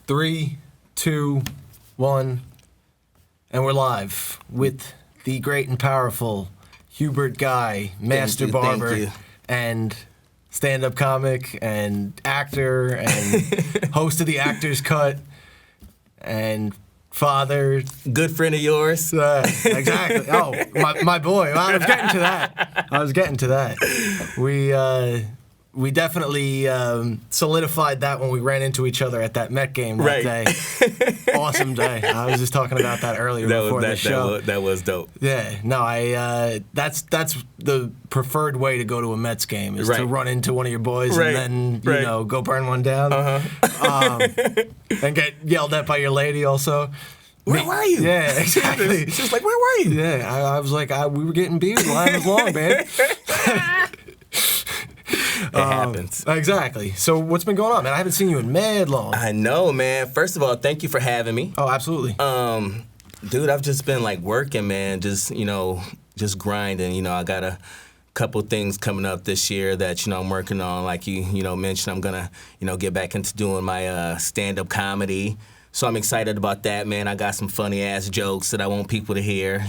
3, 2, 1, and we're live with the great and powerful Hubert Guy, master barber, and stand-up comic, and actor, and host of the Actor's Cut, and father. Good friend of yours. Exactly. Oh, my boy. Well, I was getting to that. We definitely solidified that when we ran into each other at that Met game that day. Awesome day. I was just talking about that earlier before the show. That was dope. Yeah. No, that's the preferred way to go to a Mets game is to run into one of your boys and then go burn one down. And get yelled at by your lady also. Where were you? Yeah, exactly. She's like, where were you? Yeah, I was like, we were getting beer. The line was long, man. It happens. Exactly. So what's been going on, man? I haven't seen you in mad long. I know, man. First of all, thank you for having me. Oh, absolutely. Dude, I've just been like working, man. Just grinding. I got a couple things coming up this year that I'm working on. Like you mentioned, I'm gonna get back into doing my stand-up comedy. So I'm excited about that, man. I got some funny-ass jokes that I want people to hear,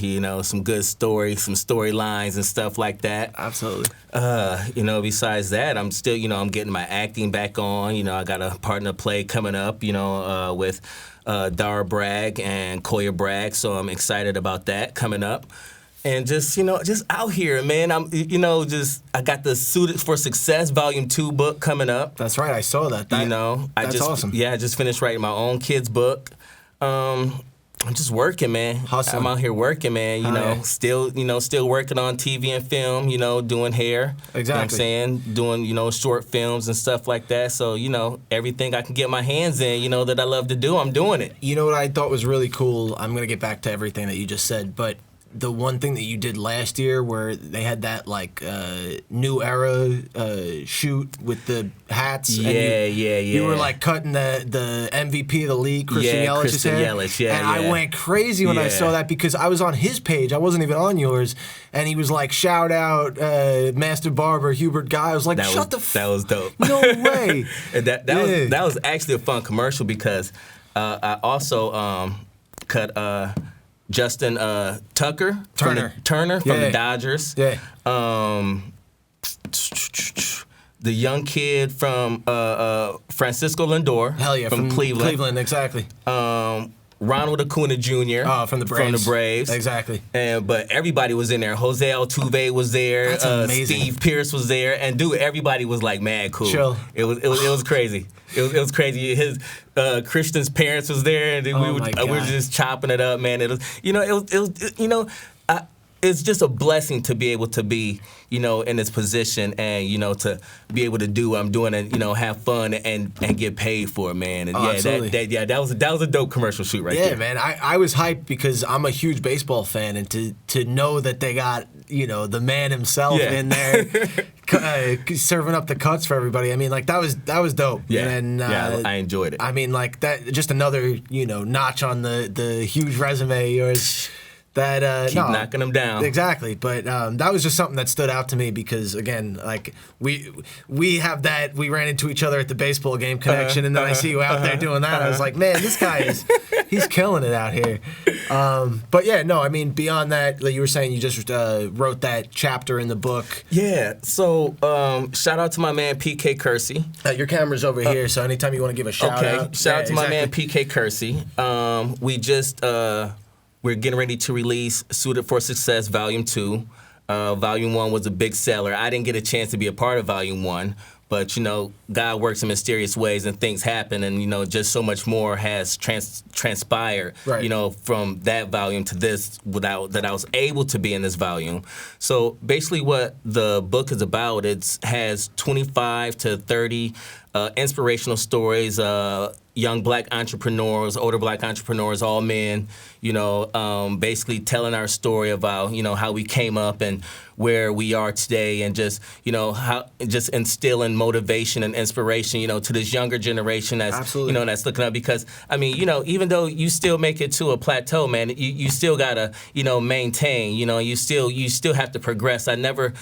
some good stories, some storylines and stuff like that. Absolutely. Besides that, I'm still, I'm getting my acting back on. I got a partner play coming up, with Dara Bragg and Koya Bragg. So I'm excited about that coming up. And just out here, man. I got the Suited for Success Volume 2 book coming up. That's right, I saw that. That's awesome. Yeah, I just finished writing my own kid's book. I'm just working, man. Hustling. I'm out here working, man. Still working on TV and film. Doing hair. Exactly. You know what I'm saying? Doing short films and stuff like that. So everything I can get my hands in, that I love to do, I'm doing it. You know what I thought was really cool? I'm gonna get back to everything that you just said, but the one thing that you did last year where they had that new era shoot with the hats. Yeah. You were like cutting the MVP of the league, Christian Yelich. And I went crazy when I saw that because I was on his page. I wasn't even on yours. And he was like, shout out Master Barber Hubert Guy. I was like, that was dope. No way. that was actually a fun commercial because I also cut Justin Turner from the Dodgers. Yeah. The young kid from Francisco Lindor. Hell yeah, from Cleveland. Cleveland, exactly. Ronald Acuna Jr. From the Braves. Exactly. But everybody was in there. Jose Altuve was there. That's amazing. Steve Pearce was there. And dude, everybody was like mad cool. Chill. It was crazy. It was crazy. His Christian's parents was there, and we were just chopping it up, man. It's just a blessing to be able to be, in this position and, to be able to do what I'm doing and, have fun and get paid for it, man. And that was a dope commercial shoot there. Yeah, man. I was hyped because I'm a huge baseball fan, and to know that they got, the man himself in there serving up the cuts for everybody. I mean, that was dope. Yeah. And I enjoyed it. I mean, that just another, notch on the huge resume of yours. Keep knocking them down. Exactly, but that was just something that stood out to me because again, we have that we ran into each other at the baseball game connection, and then I see you out there doing that. I was like, man, this guy he's killing it out here. But yeah, no, I mean beyond that, like you were saying, you just wrote that chapter in the book. Yeah. So shout out to my man PK Kersey. Your camera's over here, so anytime you want to give a shout out. Shout out to my man PK Kersey. We're getting ready to release Suited for Success Volume 2. Volume 1 was a big seller. I didn't get a chance to be a part of Volume 1, but, God works in mysterious ways and things happen, and, just so much more has transpired, from that volume to this that I was able to be in this volume. So basically what the book is about, it has 25 to 30 inspirational stories, young black entrepreneurs, older black entrepreneurs, all men, basically telling our story about, how we came up and where we are today, and just, how just instilling motivation and inspiration, to this younger generation that's, Absolutely. That's looking up. Because, I mean, even though you still make it to a plateau, man, you still gotta, maintain, you still have to progress. I never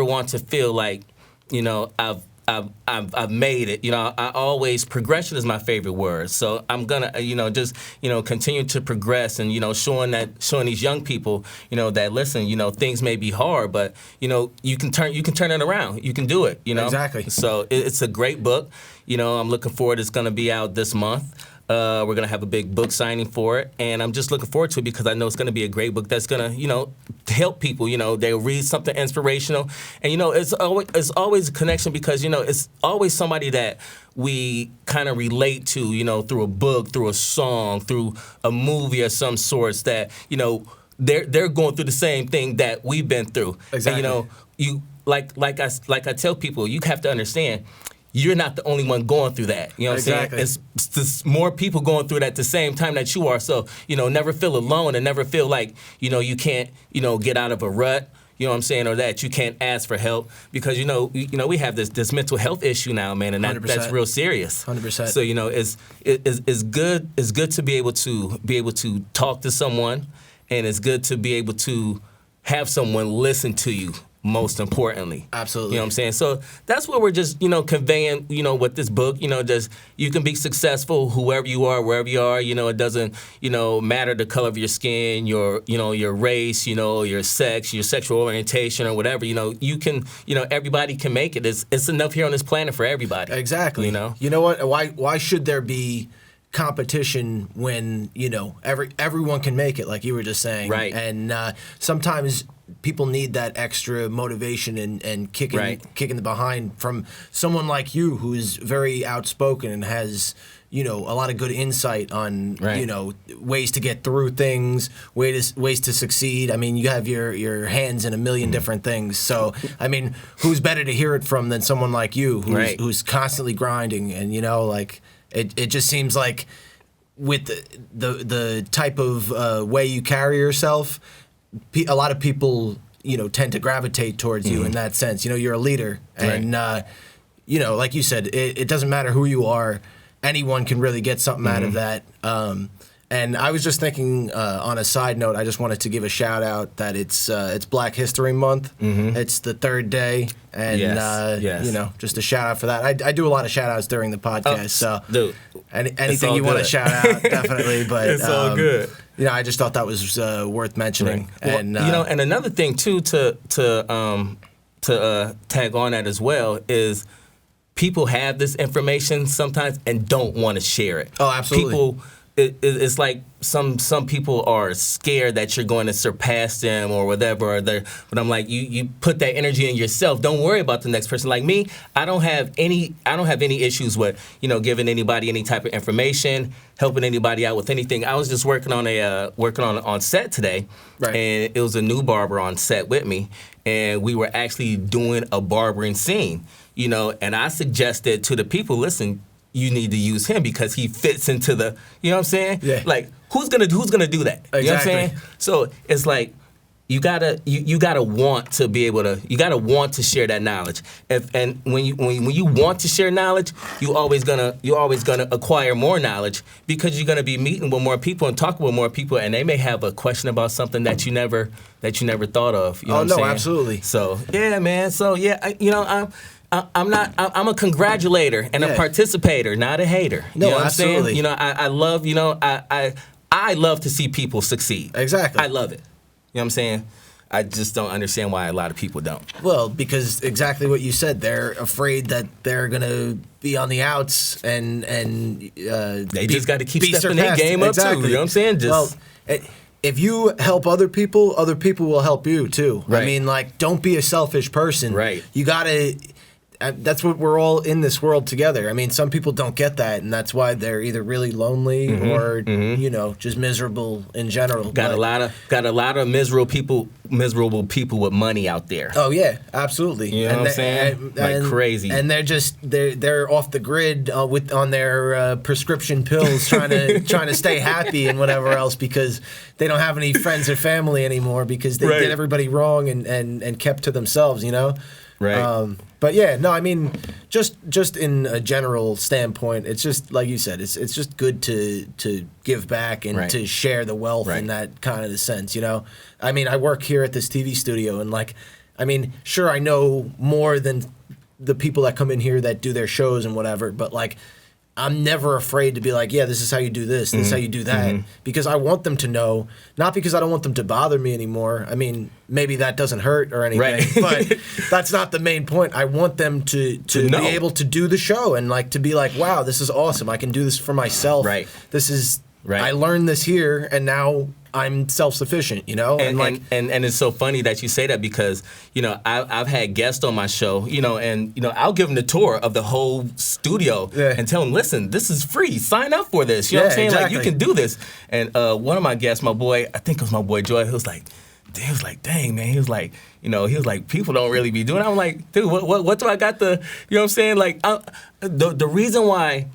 want to feel like, I've made it. You know, I always progression is my favorite word. So I'm gonna just continue to progress and showing these young people that listen, things may be hard, but you can turn it around. You can do it. Exactly. So it's a great book. I'm looking forward. It's gonna be out this month. We're going to have a big book signing for it, and I'm just looking forward to it because I know it's going to be a great book that's going to, help people. They'll read something inspirational, and it's always a connection because it's always somebody that we kind of relate to, through a book, through a song, through a movie of some sorts that they're going through the same thing that we've been through. Exactly. And you like I tell people, you have to understand. You're not the only one going through that. You know what I'm saying? It's more people going through that at the same time that you are. So, never feel alone and never feel like, you can't, get out of a rut. You know what I'm saying? Or that you can't ask for help because, we have this mental health issue now, man, and that's real serious. 100%. So, it's good to be able to talk to someone, and it's good to be able to have someone listen to you. Most importantly. Absolutely. You know what I'm saying? So that's what we're just, conveying, with this book, just you can be successful whoever you are, wherever you are, it doesn't, matter the color of your skin, your race, your sex, your sexual orientation or whatever, you can, everybody can make it. It's enough here on this planet for everybody. Exactly. You know what? Why should there be competition when, everyone can make it, like you were just saying. Right. And sometimes people need that extra motivation and kicking the behind from someone like you who's very outspoken and has a lot of good insight on ways to get through things, ways to succeed. I mean, you have your hands in a million different things. So I mean, who's better to hear it from than someone like you who's constantly grinding and it just seems like with the type of way you carry yourself, a lot of people, tend to gravitate towards you in that sense. You're a leader, and like you said, it doesn't matter who you are. Anyone can really get something out of that. And I was just thinking, on a side note, I just wanted to give a shout out that it's Black History Month. It's the third day, and just a shout out for that. I do a lot of shout outs during the podcast, so dude, anything you want to shout out, definitely. But it's all good. I just thought that was worth mentioning. Right. And well, and another thing too to tag on that as well is people have this information sometimes and don't want to share it. Oh, absolutely. It's like some people are scared that you're going to surpass them or whatever. But I'm like, you put that energy in yourself. Don't worry about the next person. Like me, I don't have any issues with giving anybody any type of information, helping anybody out with anything. I was just working on set today, right. And it was a new barber on set with me, and we were actually doing a barbering scene. And I suggested to the people, listen, you need to use him because he fits into the, you know what I'm saying? Yeah. Like, who's gonna do that? Exactly. You know what I'm saying? So it's like you gotta want to be able to, you gotta want to share that knowledge. And when you want to share knowledge, you always gonna acquire more knowledge because you're gonna be meeting with more people and talking with more people, and they may have a question about something that you never thought of. You know what I'm saying? Absolutely. So yeah, man. So yeah, I'm a congratulator and a participator, not a hater. No, you know what absolutely. I'm saying? I love, I love to see people succeed. Exactly. I love it. You know what I'm saying? I just don't understand why a lot of people don't. Well, because exactly what you said, they're afraid that they're gonna be on the outs and they just got to keep stepping their game up too. You know what I'm saying? If you help other people will help you too. Right. I mean, like, don't be a selfish person. Right. You gotta. That's what we're all in this world together. I mean, some people don't get that, and that's why they're either really lonely or just miserable in general. Got a lot of miserable people with money out there. Oh yeah, absolutely. You know what I'm saying? Like crazy. And they're off the grid on their prescription pills, trying to stay happy and whatever else because they don't have any friends or family anymore because they did everybody wrong and kept to themselves. Right. But yeah, no, I mean, just in a general standpoint, it's just like you said, it's just good to give back and to share the wealth in that kind of the sense, I mean, I work here at this TV studio, and sure, I know more than the people that come in here that do their shows and whatever, but like, I'm never afraid to be like, yeah, this is how you do this, this is how you do that, because I want them to know, not because I don't want them to bother me anymore. I mean, maybe that doesn't hurt or anything, but that's not the main point. I want them to be able to do the show and like to be like, wow, this is awesome. I can do this for myself. Right. This is, right. I learned this here, and now I'm self-sufficient, you know? And like, and it's so funny that you say that because, you know, I've had guests on my show, you know, and, you know, I'll give them the tour of the whole studio and tell them, listen, this is free. Sign up for this. You know what I'm saying? Exactly. Like, you can do this. And one of my guests, my boy, I think it was my boy Joy, he was like, dang, man. He was like, people don't really be doing it. I'm like, dude, what do I got you know what I'm saying? Like, the reason why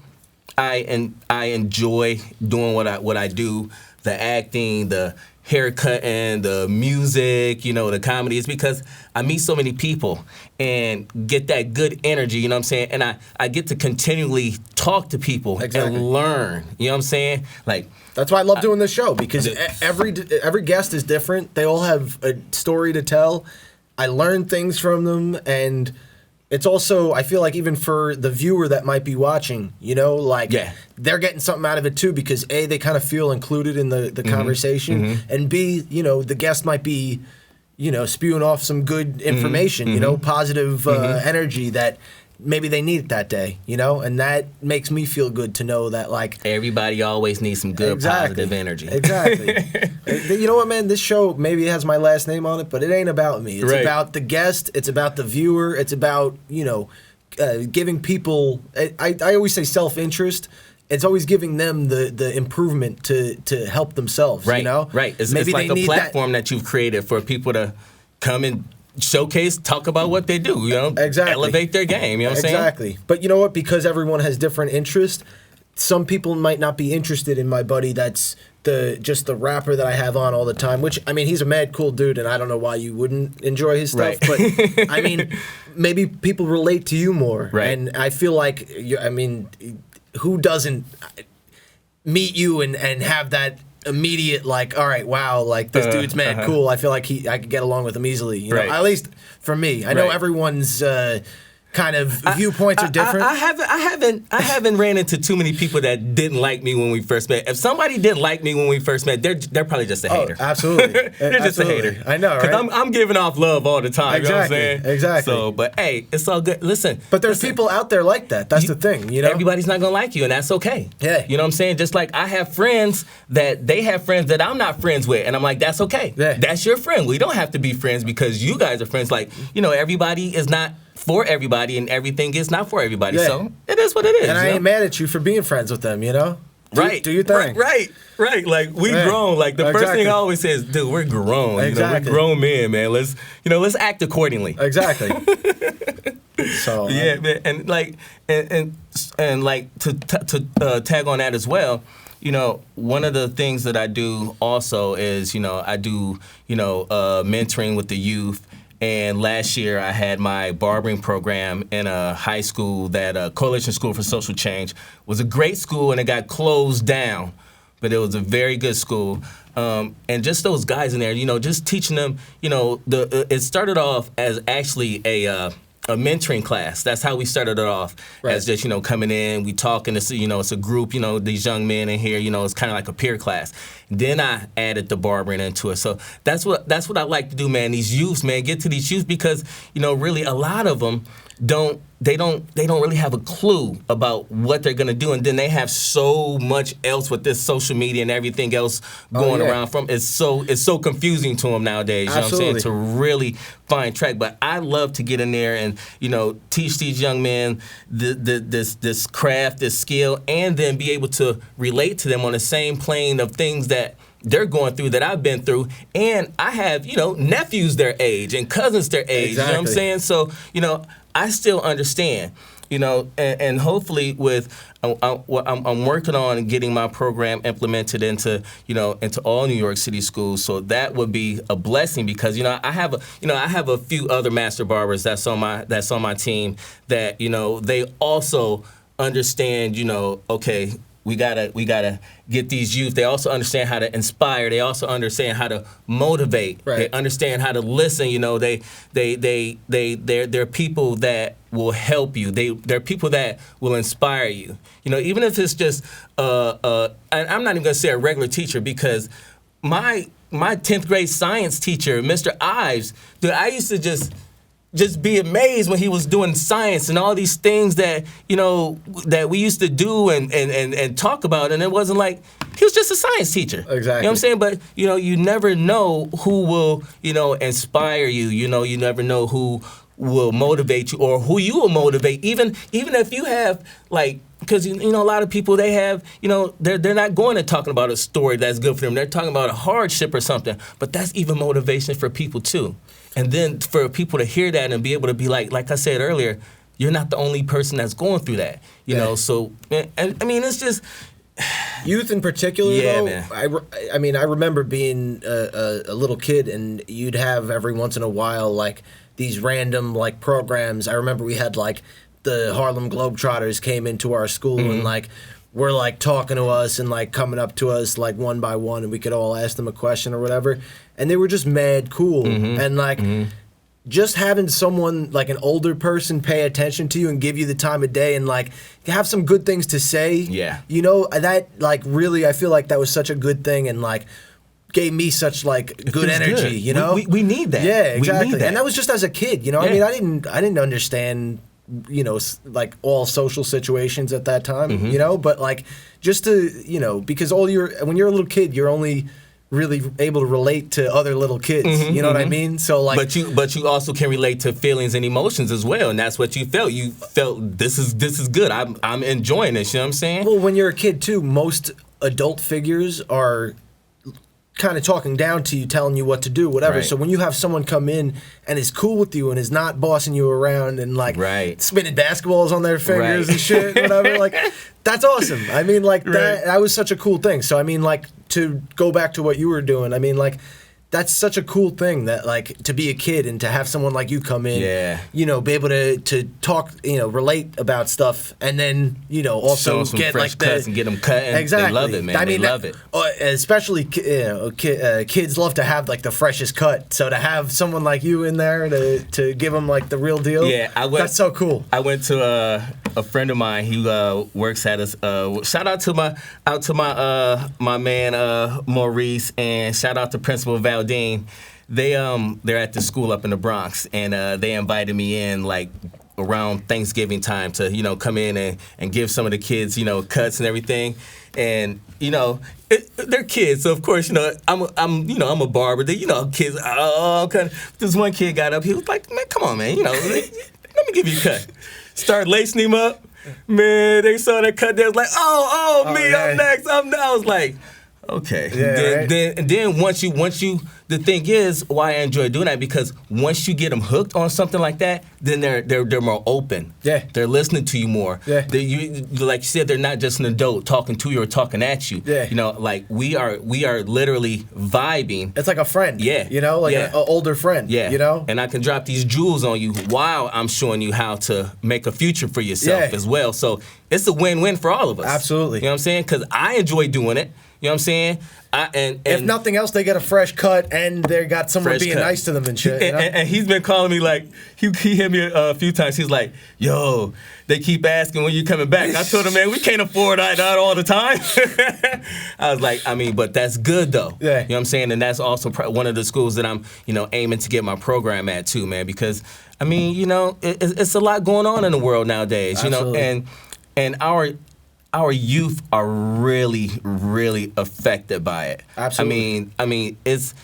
I enjoy doing what I do, the acting, the haircutting, the music, you know, the comedy, is because I meet so many people and get that good energy, you know what I'm saying? And I get to continually talk to people and learn, you know what I'm saying? Like, that's why I love doing this show, because every guest is different. They all have a story to tell. I learn things from them, and it's also, I feel like, even for the viewer that might be watching, you know, like, they're getting something out of it too, because A, they kind of feel included in the conversation, and B, you know, the guest might be, you know, spewing off some good information, you know, positive energy that maybe they need it that day, you know, and that makes me feel good to know that, like, everybody always needs some good positive energy. Exactly. You know what, man? This show maybe has my last name on it, but it ain't about me. It's about the guest. It's about the viewer. It's about, you know, giving people. I always say self-interest. It's always giving them the improvement to help themselves. Right. You know. Right. It's like a platform that you've created for people to come and showcase, talk about what they do, you know, elevate their game, you know what I'm saying? Exactly. But you know what? Because everyone has different interests, some people might not be interested in my buddy that's just the rapper that I have on all the time, which, I mean, he's a mad cool dude, and I don't know why you wouldn't enjoy his stuff, but, I mean, maybe people relate to you more, and I feel like, I mean, who doesn't meet you and have that immediate, like, all right, wow, like, this dude's mad cool. I feel like I could get along with him easily. You know, at least for me. I know everyone's kind of viewpoints are different. I haven't ran into too many people that didn't like me when we first met. If somebody didn't like me when we first met, they're probably just a hater. Absolutely. They're just a hater. I know, right? Because I'm giving off love all the time. You know what I'm saying? Exactly. So, but hey, it's all good. Listen. But there's people out there like that. That's the thing, you know? Everybody's not going to like you, and that's okay. Yeah. You know what I'm saying? Just like I have friends that they have friends that I'm not friends with, and I'm like, that's okay. Yeah. That's your friend. We don't have to be friends because you guys are friends. Like, you know, everybody is not for everybody, and everything is not for everybody. Yeah. So it is what it is. And I ain't mad at you for being friends with them, you know? Do your thing. Right. Like, we grown. Like, the first thing I always say is, dude, we're grown. You know, we're grown men, man. Let's act accordingly. Exactly. So yeah, man. And like, and like to tag on that as well. You know, one of the things that I do also is, you know, I do, you know, mentoring with the youth. And last year I had my barbering program in a high school that Coalition School for Social Change was a great school, and it got closed down, but it was a very good school. And just those guys in there, you know, just teaching them, you know, it started off as actually a mentoring class. That's how we started it off, as just, you know, coming in, we talking, you know, it's a group, you know, these young men in here, you know, it's kind of like a peer class. Then I added the barbering into it. So that's what I like to do, man. These youths, man, get to these youths because, you know, really a lot of them don't really have a clue about what they're gonna do, and then they have so much else with this social media and everything else going around from. It's so confusing to them nowadays. You know what I'm saying? To really find track. But I love to get in there and, you know, teach these young men this craft, this skill, and then be able to relate to them on the same plane of things that they're going through that I've been through. And I have, you know, nephews their age and cousins their age. You know what I'm saying? So, you know, I still understand, you know, and hopefully with I'm working on getting my program implemented into all New York City schools. So that would be a blessing because, you know, I have a few other master barbers that's on my team that, you know, they also understand, you know, okay, we gotta get these youth. They also understand how to inspire. They also understand how to motivate. Right. They understand how to listen. You know, they're people that will help you. They're people that will inspire you. You know, even if it's just and I'm not even gonna say a regular teacher, because my 10th grade science teacher, Mr. Ives, dude, I used to just be amazed when he was doing science and all these things that, you know, that we used to do and talk about, and it wasn't like, he was just a science teacher. Exactly. You know what I'm saying? But, you know, you never know who will, you know, inspire you. You know, you never know who will motivate you or who you will motivate, even if you have, like, because, you know, a lot of people, they have, you know, they're not going and talking about a story that's good for them. They're talking about a hardship or something. But that's even motivation for people, too. And then for people to hear that and be able to be like I said earlier, you're not the only person that's going through that. You know, so, and, I mean, it's just... Youth in particular, though, man. I mean, I remember being a little kid, and you'd have every once in a while, like, these random, like, programs. I remember we had, like, the Harlem Globetrotters came into our school and, like, were, like, talking to us and, like, coming up to us, like, one by one, and we could all ask them a question or whatever. And they were just mad cool. And, like, just having someone, like an older person, pay attention to you and give you the time of day and, like, have some good things to say. Yeah. You know, that, like, really, I feel like that was such a good thing and, like, gave me such, like, good energy, good. you know? We need that. Yeah, exactly. We need that. And that was just as a kid, you know? Yeah. I mean, I didn't understand, you know, like, all social situations at that time, you know? But, like, just to, you know, because when you're a little kid, you're only really able to relate to other little kids, you know what I mean? So, like, but you also can relate to feelings and emotions as well, and that's what you felt. You felt this is good. I'm enjoying this. You know what I'm saying? well, when you're a kid too, most adult figures are kind of talking down to you, telling you what to do, whatever. Right. So when you have someone come in and is cool with you and is not bossing you around and, like, spinning basketballs on their fingers and shit, whatever, like, that's awesome. I mean, like, that was such a cool thing. So, I mean, like, to go back to what you were doing, I mean, like, that's such a cool thing that, like, to be a kid and to have someone like you come in, you know, be able to talk, you know, relate about stuff, and then, you know, also some get, fresh like, cuts and get them cutting. Exactly. They love it, man. I mean, they love it. Especially, you know, kids love to have, like, the freshest cut. So to have someone like you in there to give them, like, the real deal, that's so cool. I went to a friend of mine. He works at us. Shout out to my man Maurice, and shout out to Principal Valdine. They're at the school up in the Bronx, and they invited me in, like, around Thanksgiving time to, you know, come in and give some of the kids, you know, cuts and everything. And, you know, they're kids, so of course, you know, I'm a barber. You know, kids. This one kid got up. He was like, "Man, come on, man. You know, let me give you a cut." Start lacing him up. Man, they saw that cut. They was like, "Oh, me, I'm next. I was like, okay. Then once you, the thing is, why I enjoy doing that, because once you get them hooked on something like that, then they're more open. Yeah. They're listening to you more. Yeah. Like you said, they're not just an adult talking to you or talking at you. Yeah. You know, like we are literally vibing. It's like a friend. Yeah. You know, like an older friend. Yeah. You know? And I can drop these jewels on you while I'm showing you how to make a future for yourself as well. So it's a win-win for all of us. Absolutely. You know what I'm saying? Because I enjoy doing it. You know what I'm saying? And if nothing else, they get a fresh cut, and they got someone being nice to them and shit. You know? And he's been calling me, like, he hit me a few times. He's like, "Yo, they keep asking when you coming back." I told him, "Man, we can't afford that all the time." I was like, I mean, but that's good though. Yeah. You know what I'm saying? And that's also one of the schools that I'm, you know, aiming to get my program at too, man. Because I mean, you know, it's a lot going on in the world nowadays. Absolutely. You know, and our youth are really, really affected by it. Absolutely. I mean, it's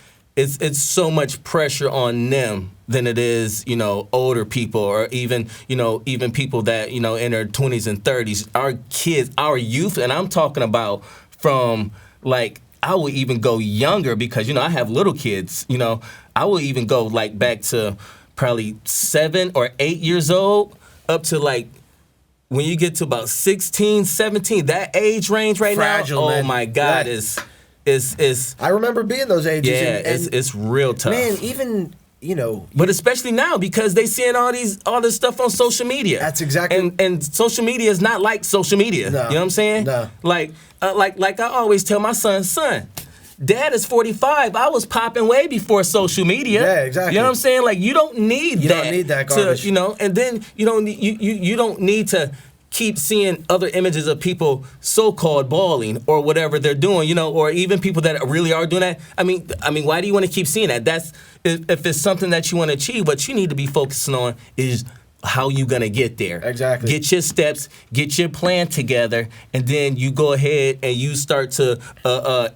so much pressure on them than it is, you know, older people, or even people that, you know, in their 20s and 30s. Our kids, our youth, and I'm talking about from, like, I would even go younger, because, you know, I have little kids. You know, I would even go, like, back to probably 7 or 8 years old up to, like, when you get to about 16, 17, that age range Fragile, now, man. oh my God, is I remember being those ages. Yeah, it's real tough. Man, even But especially now because they seeing all this stuff on social media. That's exactly. And social media is not like social media. No. You know what I'm saying? No. Like I always tell my son, Dad is 45. I was popping way before social media. Yeah, exactly. You know what I'm saying? Like you don't need that. You don't need that garbage. And then you don't need to keep seeing other images of people so-called balling or whatever they're doing, or even people that really are doing that. I mean, why do you want to keep seeing that? That's if it's something that you want to achieve, what you need to be focusing on is how you gonna get there. Exactly. Get your steps, get your plan together, and then you go ahead and you start to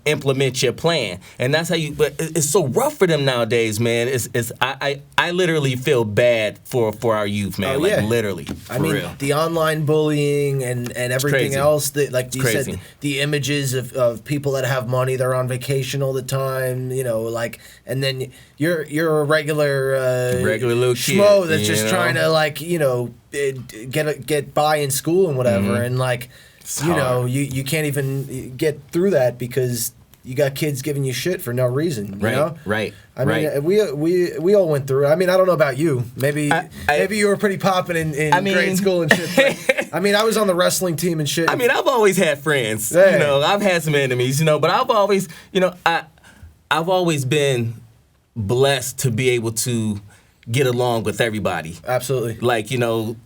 implement your plan. And that's how you. But it's so rough for them nowadays, man. I literally feel bad for our youth, man. Literally. For real. The online bullying and everything else that, like you said, the images of people that have money, they're on vacation all the time, and then you're a regular little schmo kid, that's just trying to get by in school and whatever, and you can't even get through that because you got kids giving you shit for no reason. Right. I mean, we all went through it. I mean, I don't know about you. Maybe you were pretty popping in grade school and shit. But, I was on the wrestling team and shit. I mean, I've always had friends. Yeah. I've had some enemies. But I've always, I've always been blessed to be able to get along with everybody. Absolutely.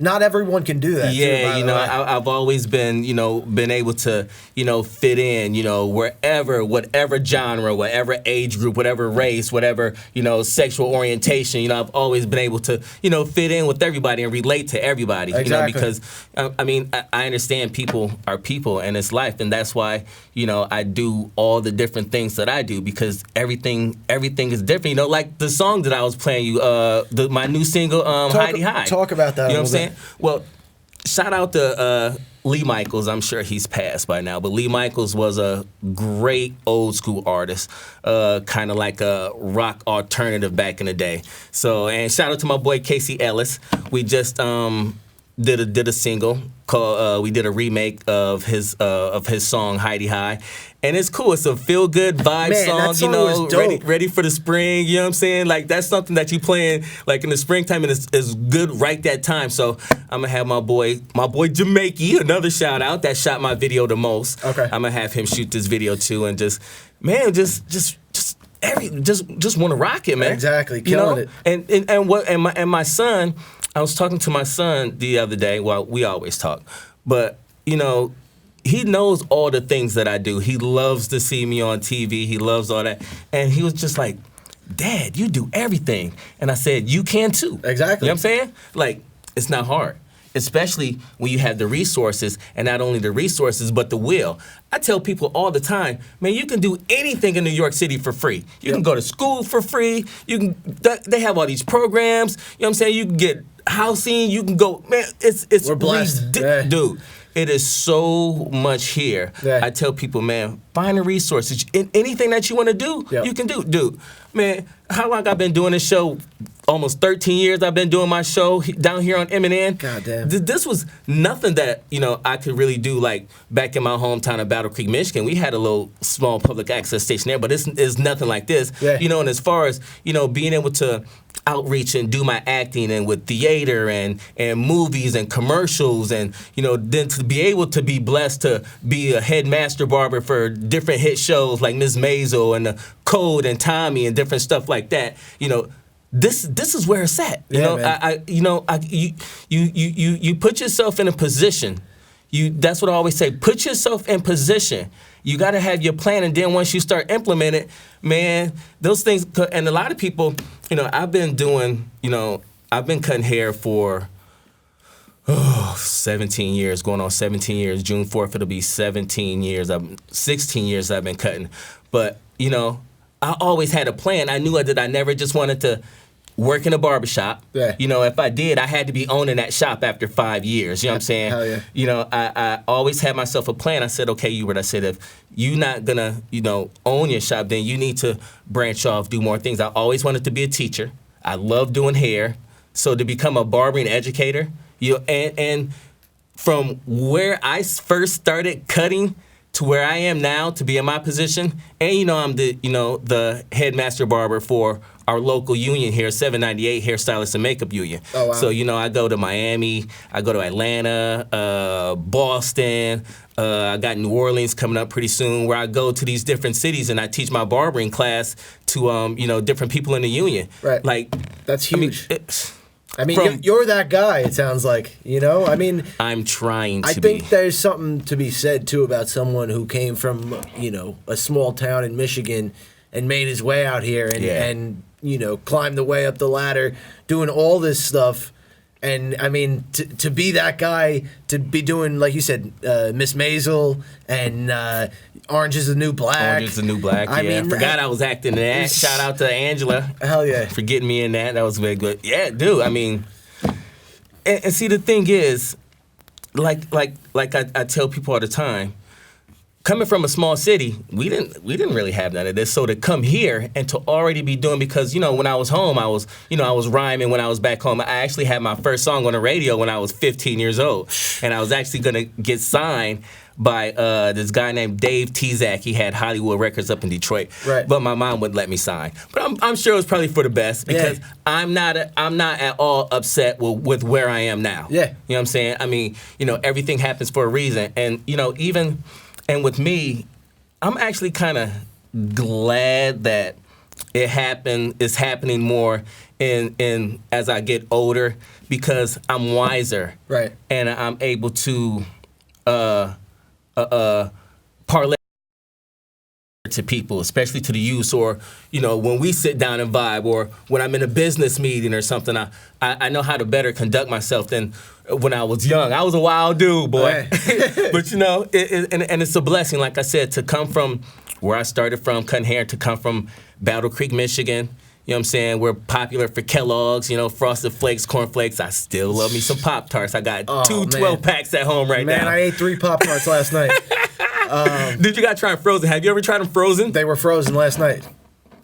Not everyone can do that. Yeah, too, I've always been, been able to, fit in, wherever, whatever genre, whatever age group, whatever race, whatever, sexual orientation, I've always been able to, fit in with everybody and relate to everybody, exactly. Because, I understand people are people and it's life, and that's why, I do all the different things that I do because everything is different. Like the song that I was playing you, my new single, Heidi High. Talk about that. You know what I'm saying? Well, shout out to Lee Michaels. I'm sure he's passed by now, but Lee Michaels was a great old school artist, kind of like a rock alternative back in the day. So, and shout out to my boy Casey Ellis. We just did a single called we did a remake of his song Heidi High, and it's cool. It's a feel good vibe song, ready for the spring. You know what I'm saying? Like that's something that you playing like in the springtime, and it's good right that time. So I'm gonna have my boy Jamaica, another shout out that shot my video the most. Okay, I'm gonna have him shoot this video too, and just want to rock it, man. Exactly, killing it. And my son. I was talking to my son the other day. Well, we always talk, but he knows all the things that I do. He loves to see me on TV. He loves all that, and he was just like, "Dad, you do everything." And I said, "You can too." Exactly. You know what I'm saying? Like, it's not hard, especially when you have the resources, and not only the resources but the will. I tell people all the time, man, you can do anything in New York City for free. You can go to school for free. They have all these programs. You know what I'm saying? You can get housing, you can go, man, we're blessed. Dude, it is so much here. Yeah. I tell people, man, find the resources. Anything that you want to do, you can do. Dude, man, how long I've been doing this show? Almost 13 years I've been doing my show down here on M&N. God damn. This was nothing that, I could really do like back in my hometown of Battle Creek, Michigan. We had a little small public access station there, but it's nothing like this. Yeah. And as far as, being able to outreach and do my acting and with theater and movies and commercials and, then to be able to be blessed to be a head master barber for different hit shows like Ms. Maisel and The Code and Tommy and different stuff like that, This is where it's at. You put yourself in a position. That's what I always say. Put yourself in position. You got to have your plan, and then once you start implementing it, man, those things. And a lot of people, I've been cutting hair for 17 years, going on 17 years. June 4th, it'll be 17 years. 16 years I've been cutting, but I always had a plan. I knew that I never just wanted to work in a barbershop. Yeah. If I did, I had to be owning that shop after 5 years. You know what I'm saying? Hell yeah. I always had myself a plan. I said, okay, Hubert, I said, if you're not gonna, own your shop, then you need to branch off, do more things. I always wanted to be a teacher. I love doing hair. So to become a barbering educator, and from where I first started cutting to where I am now, to be in my position, and I'm the headmaster barber for our local union here, 798 Hairstylist and Makeup Union. Oh, wow. So I go to Miami, I go to Atlanta, Boston. I got New Orleans coming up pretty soon, where I go to these different cities and I teach my barbering class to different people in the union. Right. Like, that's huge. I mean, from, you're that guy, it sounds like, I mean... I'm trying to I think there's something to be said, too, about someone who came from, a small town in Michigan and made his way out here and climbed the way up the ladder, doing all this stuff. And, I mean, to be that guy, to be doing, like you said, Miss Maisel and Orange is the New Black. Orange is the New Black, I mean, I forgot I was acting in that. Shout out to Angela. Hell yeah. For getting me in that. That was very good. Yeah, dude, I mean, and see, the thing is, like I tell people all the time, coming from a small city, we didn't really have none of this. So to come here and to already be doing, because when I was home, I was rhyming. When I was back home, I actually had my first song on the radio when I was 15 years old, and I was actually gonna get signed by this guy named Dave Tezak. He had Hollywood Records up in Detroit, right. But my mom wouldn't let me sign. But I'm sure it was probably for the best, because I'm not at all upset with where I am now. Yeah, you know what I'm saying? I mean, everything happens for a reason, and even. And with me, I'm actually kind of glad that it's happening more in as I get older, because I'm wiser. Right. And I'm able to parlay to people, especially to the youth, or when we sit down and vibe, or when I'm in a business meeting or something, I know how to better conduct myself than when I was young. I was a wild dude, boy. Right. But and it's a blessing, like I said, to come from where I started from, cutting hair, to come from Battle Creek, Michigan. You know what I'm saying? We're popular for Kellogg's, Frosted Flakes, Corn Flakes. I still love me some Pop-Tarts. I got two 12-packs at home right now. Man, I ate 3 Pop-Tarts last night. Dude, you got to try them frozen. Have you ever tried them frozen? They were frozen last night.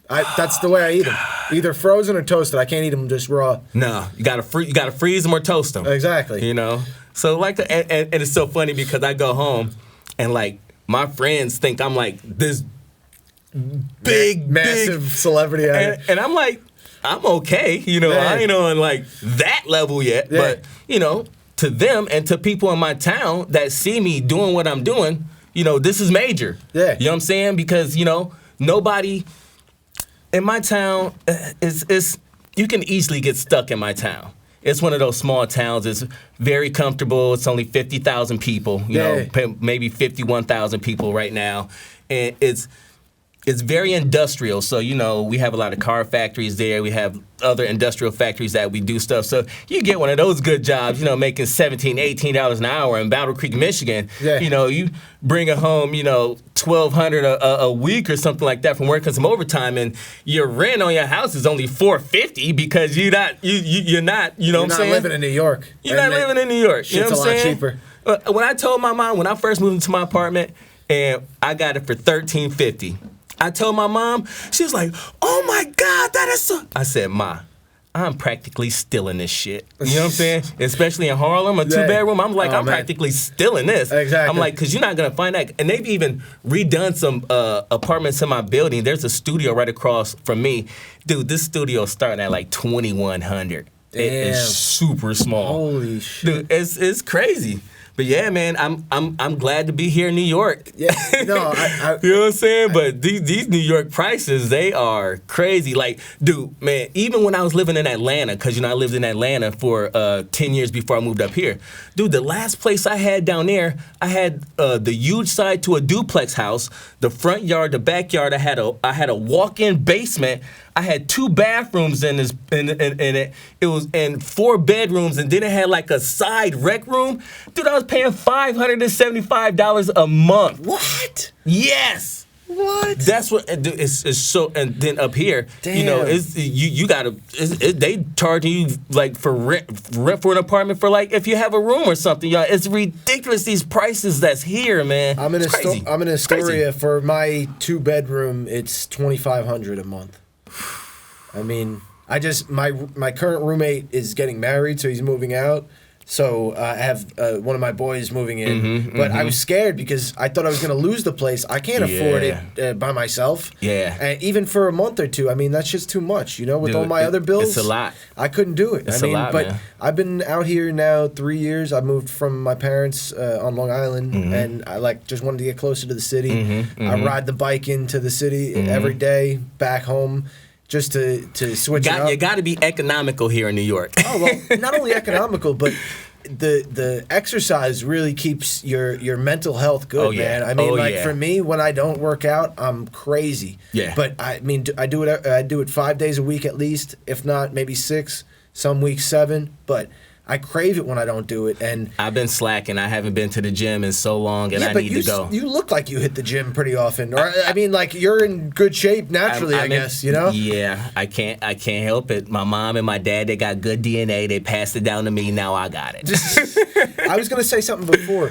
That's the way I eat them. Either frozen or toasted. I can't eat them just raw. No, you gotta freeze them or toast them. Exactly. So and it's so funny, because I go home and like my friends think I'm like this massive celebrity, and I'm like, I'm okay. I ain't on like that level yet, but to them and to people in my town that see me doing what I'm doing, this is major. Yeah. You know what I'm saying? Because nobody in my town is you can easily get stuck in my town. It's one of those small towns. It's very comfortable. It's only 50,000 people, maybe 51,000 people right now. And it's very industrial. So, we have a lot of car factories there. We have other industrial factories that we do stuff. So you get one of those good jobs, making $17, $18 an hour in Battle Creek, Michigan. Yeah. You bring it home, $1,200 a week or something like that from working some overtime, and your rent on your house is only $450 because you're not, what I'm saying? You're not living in New York. You're not living in New York. You know what I'm saying? Shit's a lot cheaper. When I told my mom, when I first moved into my apartment, and I got it for $1,350. I told my mom, she was like, "Oh my God, that is so..." I said, "Ma, I'm practically stealing this shit." You know what I'm saying? Especially in Harlem, a 2-bedroom. I'm like, I'm practically stealing this. Exactly. I'm like, because you're not going to find that. And they've even redone some apartments in my building. There's a studio right across from me. Dude, this studio is starting at like $2,100. It is super small. Holy shit. Dude, it's crazy. But yeah, man, I'm glad to be here in New York. Yeah, no, you know what I'm saying? But these New York prices, they are crazy. Like, dude, man, even when I was living in Atlanta, because I lived in Atlanta for 10 years before I moved up here. Dude, the last place I had down there, I had the huge side to a duplex house, the front yard, the backyard. I had a walk-in basement. I had 2 bathrooms in it. It was in 4 bedrooms, and then it had like a side rec room. Dude, I was paying $575 a month. What? Yes. What? That's what it's so. And then up here, it's you gotta. They charging you like for rent for an apartment for like if you have a room or something. Y'all, it's ridiculous these prices that's here, man. I'm in Astoria crazy. for my 2-bedroom. It's $2,500 a month. I mean, my current roommate is getting married, so he's moving out. So I have one of my boys moving in, but I was scared because I thought I was going to lose the place. I can't afford it by myself. Yeah. And even for a month or two, I mean, that's just too much, with Dude, all my other bills. It's a lot. I couldn't do it. It's a lot, but man. I've been out here now 3 years. I moved from my parents on Long Island, and I just wanted to get closer to the city. I ride the bike into the city every day, back home. Just to switch it up. You got to be economical here in New York. Oh, well, not only economical, but the exercise really keeps your mental health good, man. I mean, for me, when I don't work out, I'm crazy. Yeah. But I mean, I do it 5 days a week at least, if not maybe 6, some weeks 7. But I crave it when I don't do it, and I've been slacking. I haven't been to the gym in so long, and I need to go. You look like you hit the gym pretty often, or I mean, like you're in good shape naturally. I guess. Yeah, I can't help it. My mom and my dad, they got good DNA. They passed it down to me. Now I got it. I was gonna say something before.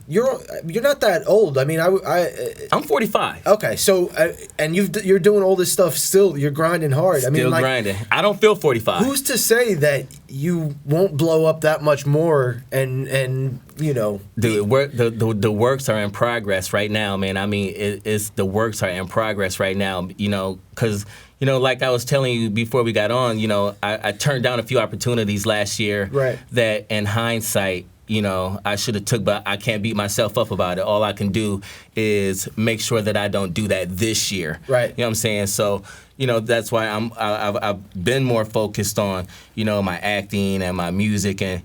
You're not that old. I mean, I'm 45. Okay, so and you're doing all this stuff still. You're grinding hard. Still grinding. I don't feel 45. Who's to say that you won't blow up that much more? And Dude, the works are in progress right now, man. I mean, it's the works are in progress right now. Because like I was telling you before we got on, I turned down a few opportunities last year. Right. That in hindsight, I should have took, but I can't beat myself up about it. All I can do is make sure that I don't do that this year. Right. You know what I'm saying? So, that's why I've been more focused on, my acting and my music and,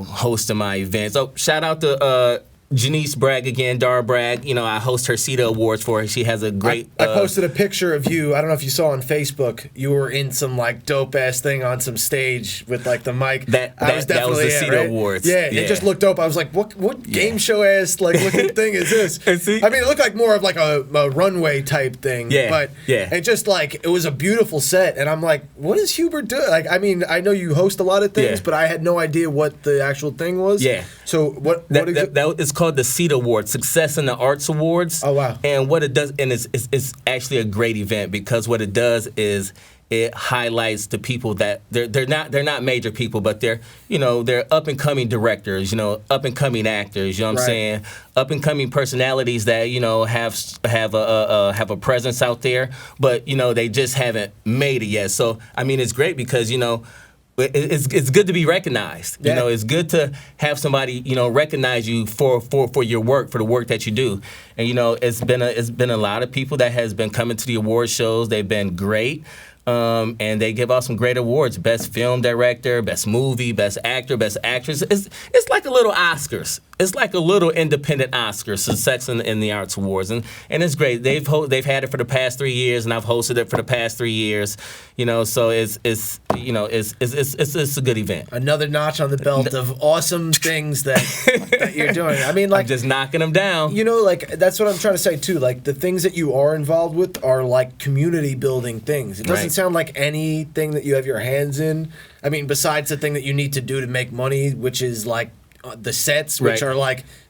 hosting my events. Oh, shout out to Janice Bragg again, Dara Bragg. I host her CETA Awards for her. She has a great... I posted a picture of you. I don't know if you saw on Facebook. You were in some dope-ass thing on some stage with the mic. That was the CETA Awards. Yeah, it just looked dope. I was like, what game show ass looking thing is this? See? I mean, it looked like more of a runway type thing. Yeah, but it just it was a beautiful set. And I'm like, what is Hubert doing? I mean, I know you host a lot of things, but I had no idea what the actual thing was. Yeah. So what that is called the CETA Awards, Success in the Arts Awards. Oh, wow. And what it does, and it's actually a great event because what it does is it highlights the people that they're not major people, but they're up and coming directors, up and coming actors, you know what I'm saying, up and coming personalities that have a presence out there, but they just haven't made it yet. So I mean, it's great because it's good to be recognized. Yeah. It's good to have somebody recognize you for your work, for the work that you do. And it's been a lot of people that has been coming to the award shows. They've been great. And they give out some great awards: best film director, best movie, best actor, best actress. It's like a little Oscars. It's like a little independent Oscars, Success in the Arts Awards, and it's great. They've had it for the past 3 years, and I've hosted it for the past 3 years. So it's a good event. Another notch on the belt of awesome things that you're doing. I mean, I'm just knocking them down. That's what I'm trying to say too. The things that you are involved with are community building things. It doesn't sound like anything that you have your hands in. I mean, besides the thing that you need to do to make money, which is the sets, which are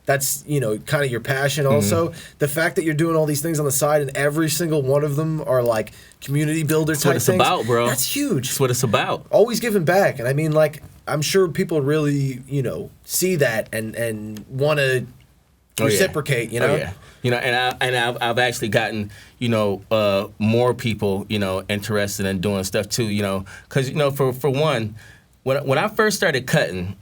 that's kind of your passion also. The fact that you're doing all these things on the side and every single one of them are community builder type things. That's what it's about, bro. That's huge. That's what it's about. Always giving back. And I mean, I'm sure people really see that and want to reciprocate. Oh, yeah. And I've actually gotten more people interested in doing stuff too. Because for one, when I first started cutting,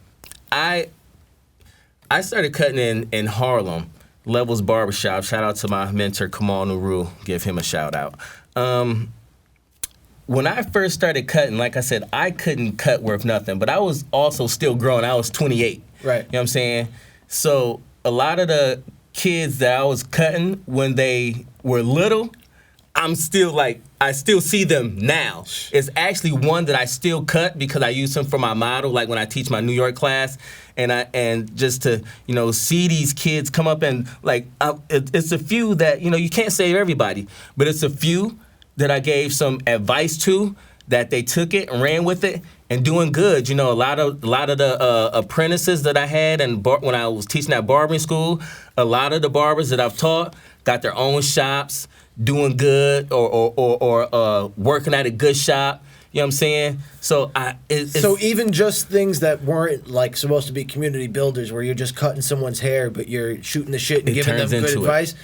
I started cutting in Harlem, Levels Barbershop. Shout out to my mentor Kamal Nuru. Give him a shout out. When I first started cutting, like I said, I couldn't cut worth nothing, but I was also still growing. I was 28. Right. You know what I'm saying? So a lot of the kids that I was cutting when they were little, I still see them now. It's actually one that I still cut because I use them for my model, like when I teach my New York class, and just to see these kids come up and it's a few that you can't save everybody, but it's a few that I gave some advice to that they took it and ran with it and doing good. A lot of the apprentices that I had and when I was teaching at barbering school, a lot of the barbers that I've taught got their own shops, doing good or working at a good shop. You know what I'm saying? So so even just things that weren't like supposed to be community builders, where you're just cutting someone's hair, but you're shooting the shit and giving them good advice.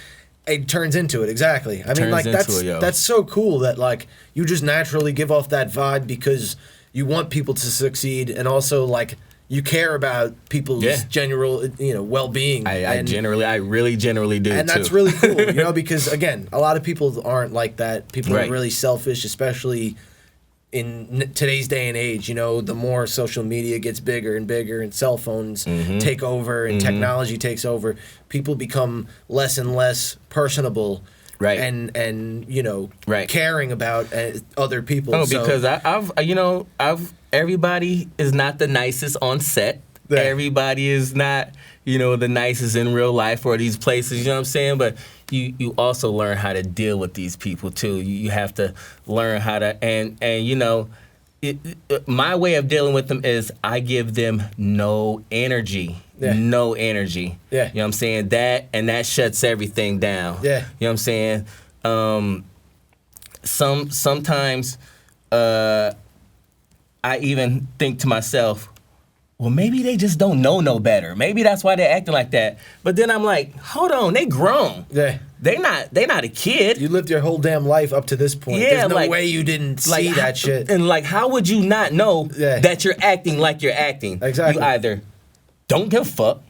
It turns into it, exactly. I mean, like that's so cool that like you just naturally give off that vibe because you want people to succeed, and also like you care about people's general, well-being. I really generally do, and that's really cool, because again, a lot of people aren't like that. People are really selfish, especially in today's day and age. The more social media gets bigger and bigger, and cell phones take over, and technology takes over, people become less and less personable. Right. And caring about other people. Oh, because I've everybody is not the nicest on set. Yeah. Everybody is not, the nicest in real life or these places, you know what I'm saying? But you also learn how to deal with these people too. You have to learn how to my way of dealing with them is I give them no energy. Yeah. No energy. Yeah. You know what I'm saying? That shuts everything down. Yeah. You know what I'm saying? Sometimes I even think to myself, well, maybe they just don't know no better. Maybe that's why they're acting like that. But then I'm like, hold on, they grown. Yeah. They not a kid. You lived your whole damn life up to this point. Yeah, there's no way you didn't see that shit. And how would you not know that you're acting like you're acting? Exactly. You either don't give a fuck,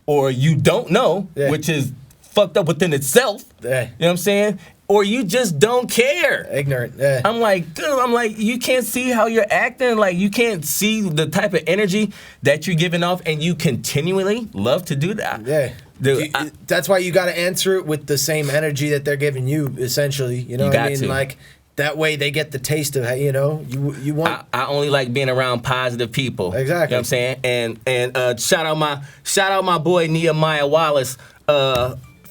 or you don't know, which is fucked up within itself. Yeah. You know what I'm saying? Or you just don't care. Ignorant. Yeah. I'm like, dude, you can't see how you're acting. Like, you can't see the type of energy that you're giving off, and you continually love to do that. Yeah. Dude, that's why you got to answer it with the same energy that they're giving you, essentially. You know what I mean? To. Like, that way they get the taste of, you want. I only like being around positive people. Exactly. You know what I'm saying? And shout out my boy Nehemiah Wallace.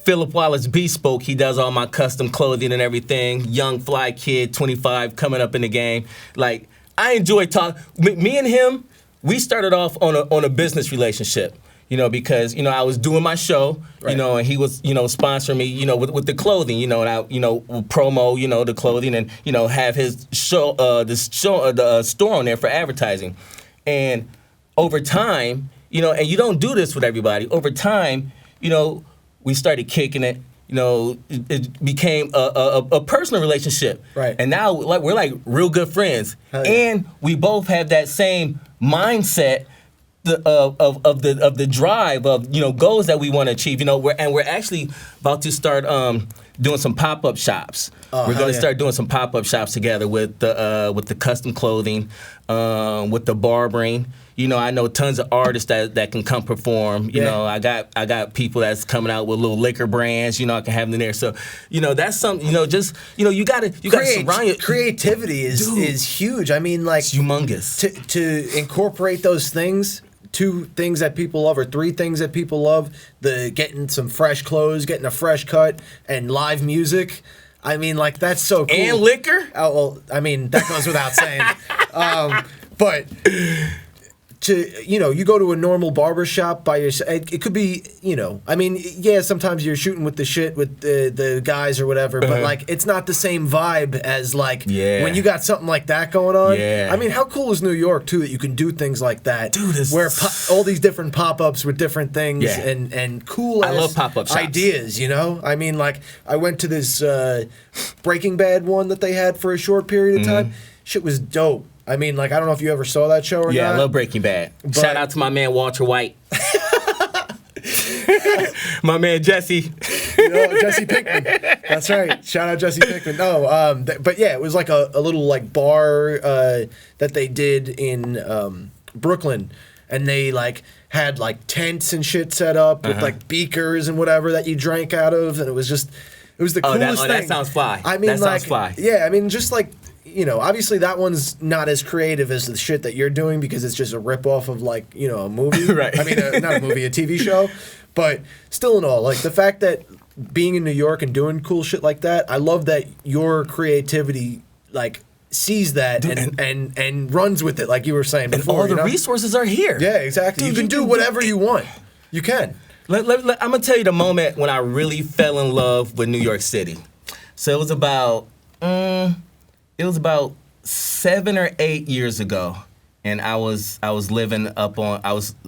Philip Wallace Bespoke. He does all my custom clothing and everything. Young fly kid, 25, coming up in the game. Like, I enjoy talking. Me and him, we started off on a business relationship. Because I was doing my show, and he was, sponsoring me, with the clothing, and I, promo, the clothing, and have his show, the store on there for advertising, and over time, and you don't do this with everybody. Over time, we started kicking it. It became a personal relationship, right? And now, we're like real good friends, and we both have that same mindset. Of the drive of goals that we want to achieve. We're actually about to start doing some pop-up shops. We're going to start doing some pop-up shops together with the custom clothing, with the barbering. I know tons of artists that can come perform. I got people that's coming out with little liquor brands. I can have them there. So that's something. You gotta surround your creativity is huge. I mean, like, it's humongous to incorporate those things. 2 things that people love, or 3 things that people love: the getting some fresh clothes, getting a fresh cut, and live music. I mean, like, that's so cool. And liquor? Oh, well, I mean, that goes without saying. But you go to a normal barber shop by yourself. It could be, I mean, sometimes you're shooting with the shit with the guys or whatever, but like, it's not the same vibe as like when you got something like that going on. Yeah. I mean, how cool is New York too, that you can do things like that? Dude, where all these different pop-ups with different things and cool. I love pop-up shops. Ideas. I mean, like, I went to this Breaking Bad one that they had for a short period of time. Shit was dope. I mean, like, I don't know if you ever saw that show or not. Yeah, I love Breaking Bad. Shout out to my man Walter White. My man Jesse. Jesse Pinkman. That's right. Shout out Jesse Pinkman. No, but yeah, it was like a little like bar that they did in Brooklyn, and they like had like tents and shit set up with like beakers and whatever that you drank out of, and it was the coolest thing. That sounds fly. I mean, that sounds fly. Yeah, I mean, just like. Obviously that one's not as creative as the shit that you're doing, because it's just a ripoff of like, a movie. Right. I mean, not a movie, a TV show. But still in all, like, the fact that being in New York and doing cool shit like that, I love that your creativity, like, sees that and runs with it, like you were saying before. And all the resources are here. Yeah, exactly. Dude, you can do whatever you want. You can. I'm going to tell you the moment when I really fell in love with New York City. So it was about 7 or 8 years ago, and I was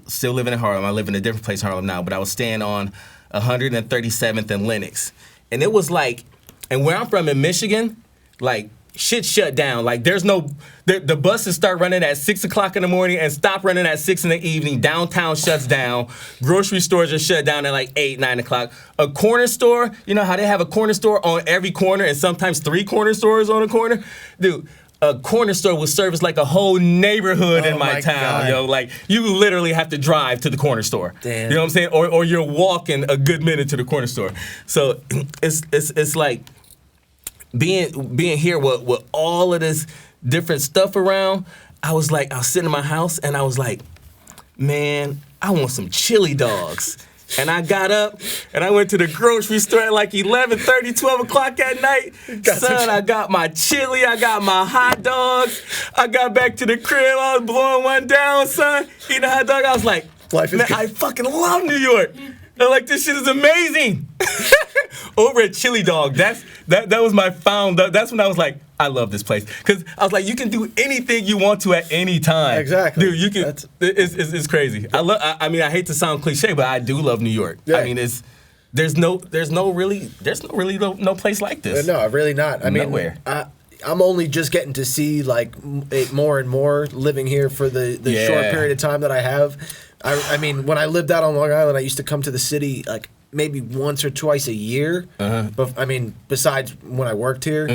still living in Harlem. I live in a different place in Harlem now, but I was staying on 137th and Lenox. And it was like, and where I'm from in Michigan, like, shit shut down. Like, the buses start running at 6 o'clock in the morning and stop running at 6 in the evening. Downtown shuts down. Grocery stores are shut down at like 8, 9 o'clock. A corner store, you know how they have a corner store on every corner and sometimes 3 corner stores on a corner? Dude, a corner store will service like a whole neighborhood in my town, God. yo. Like, you literally have to drive to the corner store. Damn. You know what I'm saying? Or you're walking a good minute to the corner store. So it's like being here with all of this different stuff around. I was sitting in my house and I was like, man, I want some chili dogs. And I got up and I went to the grocery store at like 11:30, 12 o'clock at night. Son, I got my chili, I got my hot dogs. I got back to the crib, I was blowing one down, son. Eating a hot dog, I was like, man, I fucking love New York. I'm like, this shit is amazing. Over at Chili Dog, that was my that's when I was like, I love this place. Because I was like, you can do anything you want to at any time. Exactly. Dude, you can, it's crazy. I mean, I hate to sound cliche, but I do love New York. Yeah. I mean, there's no place like this. No, really not. I mean, nowhere. I'm only just getting to see like it more and more living here for the short period of time that I have. I mean, when I lived out on Long Island, I used to come to the city like maybe once or twice a year. But I mean, besides when I worked here,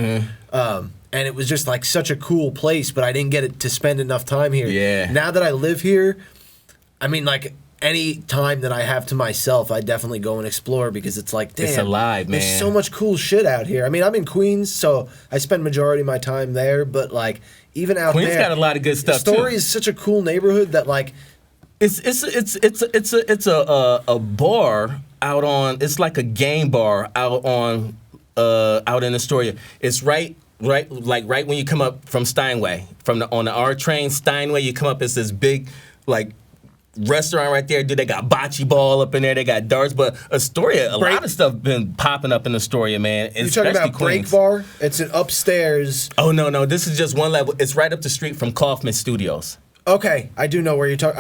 and it was just like such a cool place. But I didn't get to spend enough time here. Yeah. Now that I live here, I mean, like any time that I have to myself, I definitely go and explore because it's like, damn, it's alive, man. There's so much cool shit out here. I mean, I'm in Queens, so I spend majority of my time there. But like, even out Queens there, got a lot of good stuff. Story is such a cool neighborhood that like. It's a bar out on. It's like a game bar out on out in Astoria. It's right when you come up from Steinway on the R train Steinway. You come up. It's this big like restaurant right there. Dude, they got bocce ball up in there. They got darts. But Astoria, a lot of stuff been popping up in Astoria, man. You talking about Queens. Break Bar? It's an upstairs. Oh no, this is just one level. It's right up the street from Kaufman Studios. Okay, I do know where you're talking.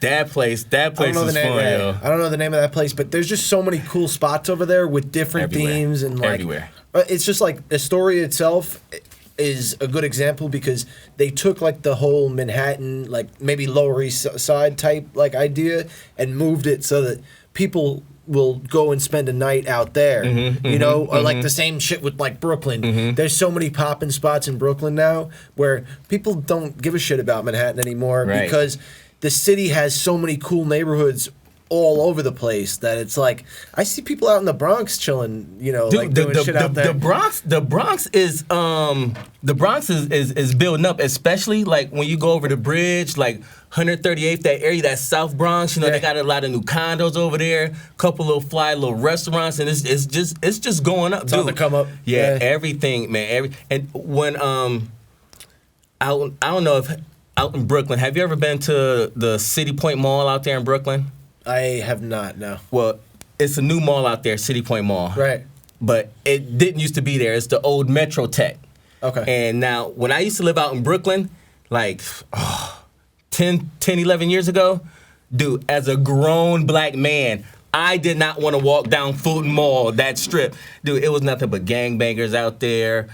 That place is fun, yo. I don't know the name of that place, but there's just so many cool spots over there with different themes and like everywhere. It's just like Astoria itself is a good example because they took like the whole Manhattan, like maybe Lower East Side type like idea and moved it so that people will go and spend a night out there, or like the same shit with like Brooklyn. There's so many poppin' spots in Brooklyn now where people don't give a shit about Manhattan anymore because the city has so many cool neighborhoods all over the place that it's like I see people out in the Bronx chilling, Dude, like doing shit out there. The Bronx is building up, especially like when you go over the bridge, like 138th, that area, that South Bronx. They got a lot of new condos over there, couple little fly little restaurants, and it's just going up. It's on the come up. Yeah, everything, man. And when I don't know if out in Brooklyn, have you ever been to the City Point Mall out there in Brooklyn? I have not, no. Well, it's a new mall out there, City Point Mall. Right. But it didn't used to be there. It's the old Metro Tech. Okay. And now, when I used to live out in Brooklyn, like 10, 11 years ago, dude, as a grown black man, I did not want to walk down Fulton Mall, that strip. Dude, it was nothing but gangbangers out there,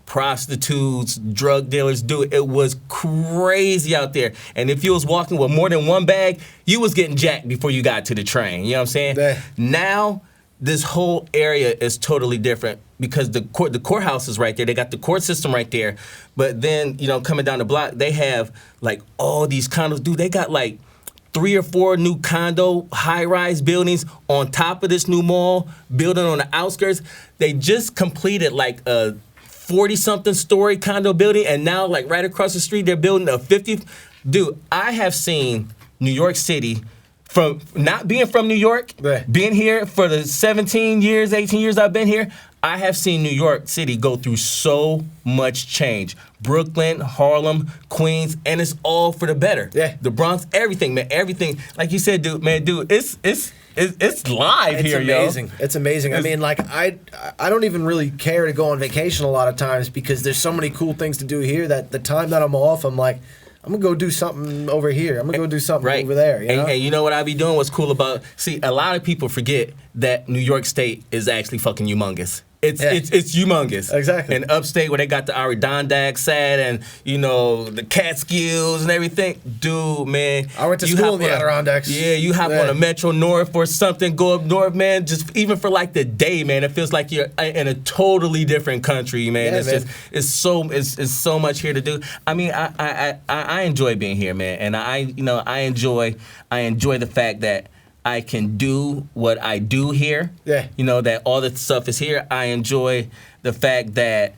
prostitutes, drug dealers. Dude, it was crazy out there. And if you was walking with more than one bag, you was getting jacked before you got to the train. You know what I'm saying? Yeah. Now, this whole area is totally different because the courthouse is right there. They got the court system right there. But then, coming down the block, they have, like, all these condos. Dude, they got, like, 3 or 4 new condo high-rise buildings on top of this new mall, building on the outskirts. They just completed like a 40-something story condo building, and now like right across the street, they're building a 50. Dude, I have seen New York City from not being from New York, being here for the 17 years, 18 years I've been here. I have seen New York City go through so much change. Brooklyn, Harlem, Queens, and it's all for the better. Yeah. The Bronx, everything, man, everything. Like you said, dude, it's it's live It's here, amazing. yo. It's amazing. I mean, like I don't even really care to go on vacation a lot of times because there's so many cool things to do here that the time that I'm off, I'm like, I'm gonna go do something over here. I'm gonna go do something over there. You know? And you know what I be doing? What's cool about? See, a lot of people forget that New York State is actually fucking humongous. It's humongous. Exactly. And upstate where they got the Adirondacks at and, you know, the Catskills and everything. Dude, man. I went to school in the Adirondacks. Yeah, you hop on a Metro North or something, go up north, man, just even for like the day, man. It feels like you're in a totally different country, man. Yeah, It's man. just, it's so much here to do. I mean, I enjoy being here, man. And I enjoy the fact that I can do what I do here. Yeah. You know, that all the stuff is here. I enjoy the fact that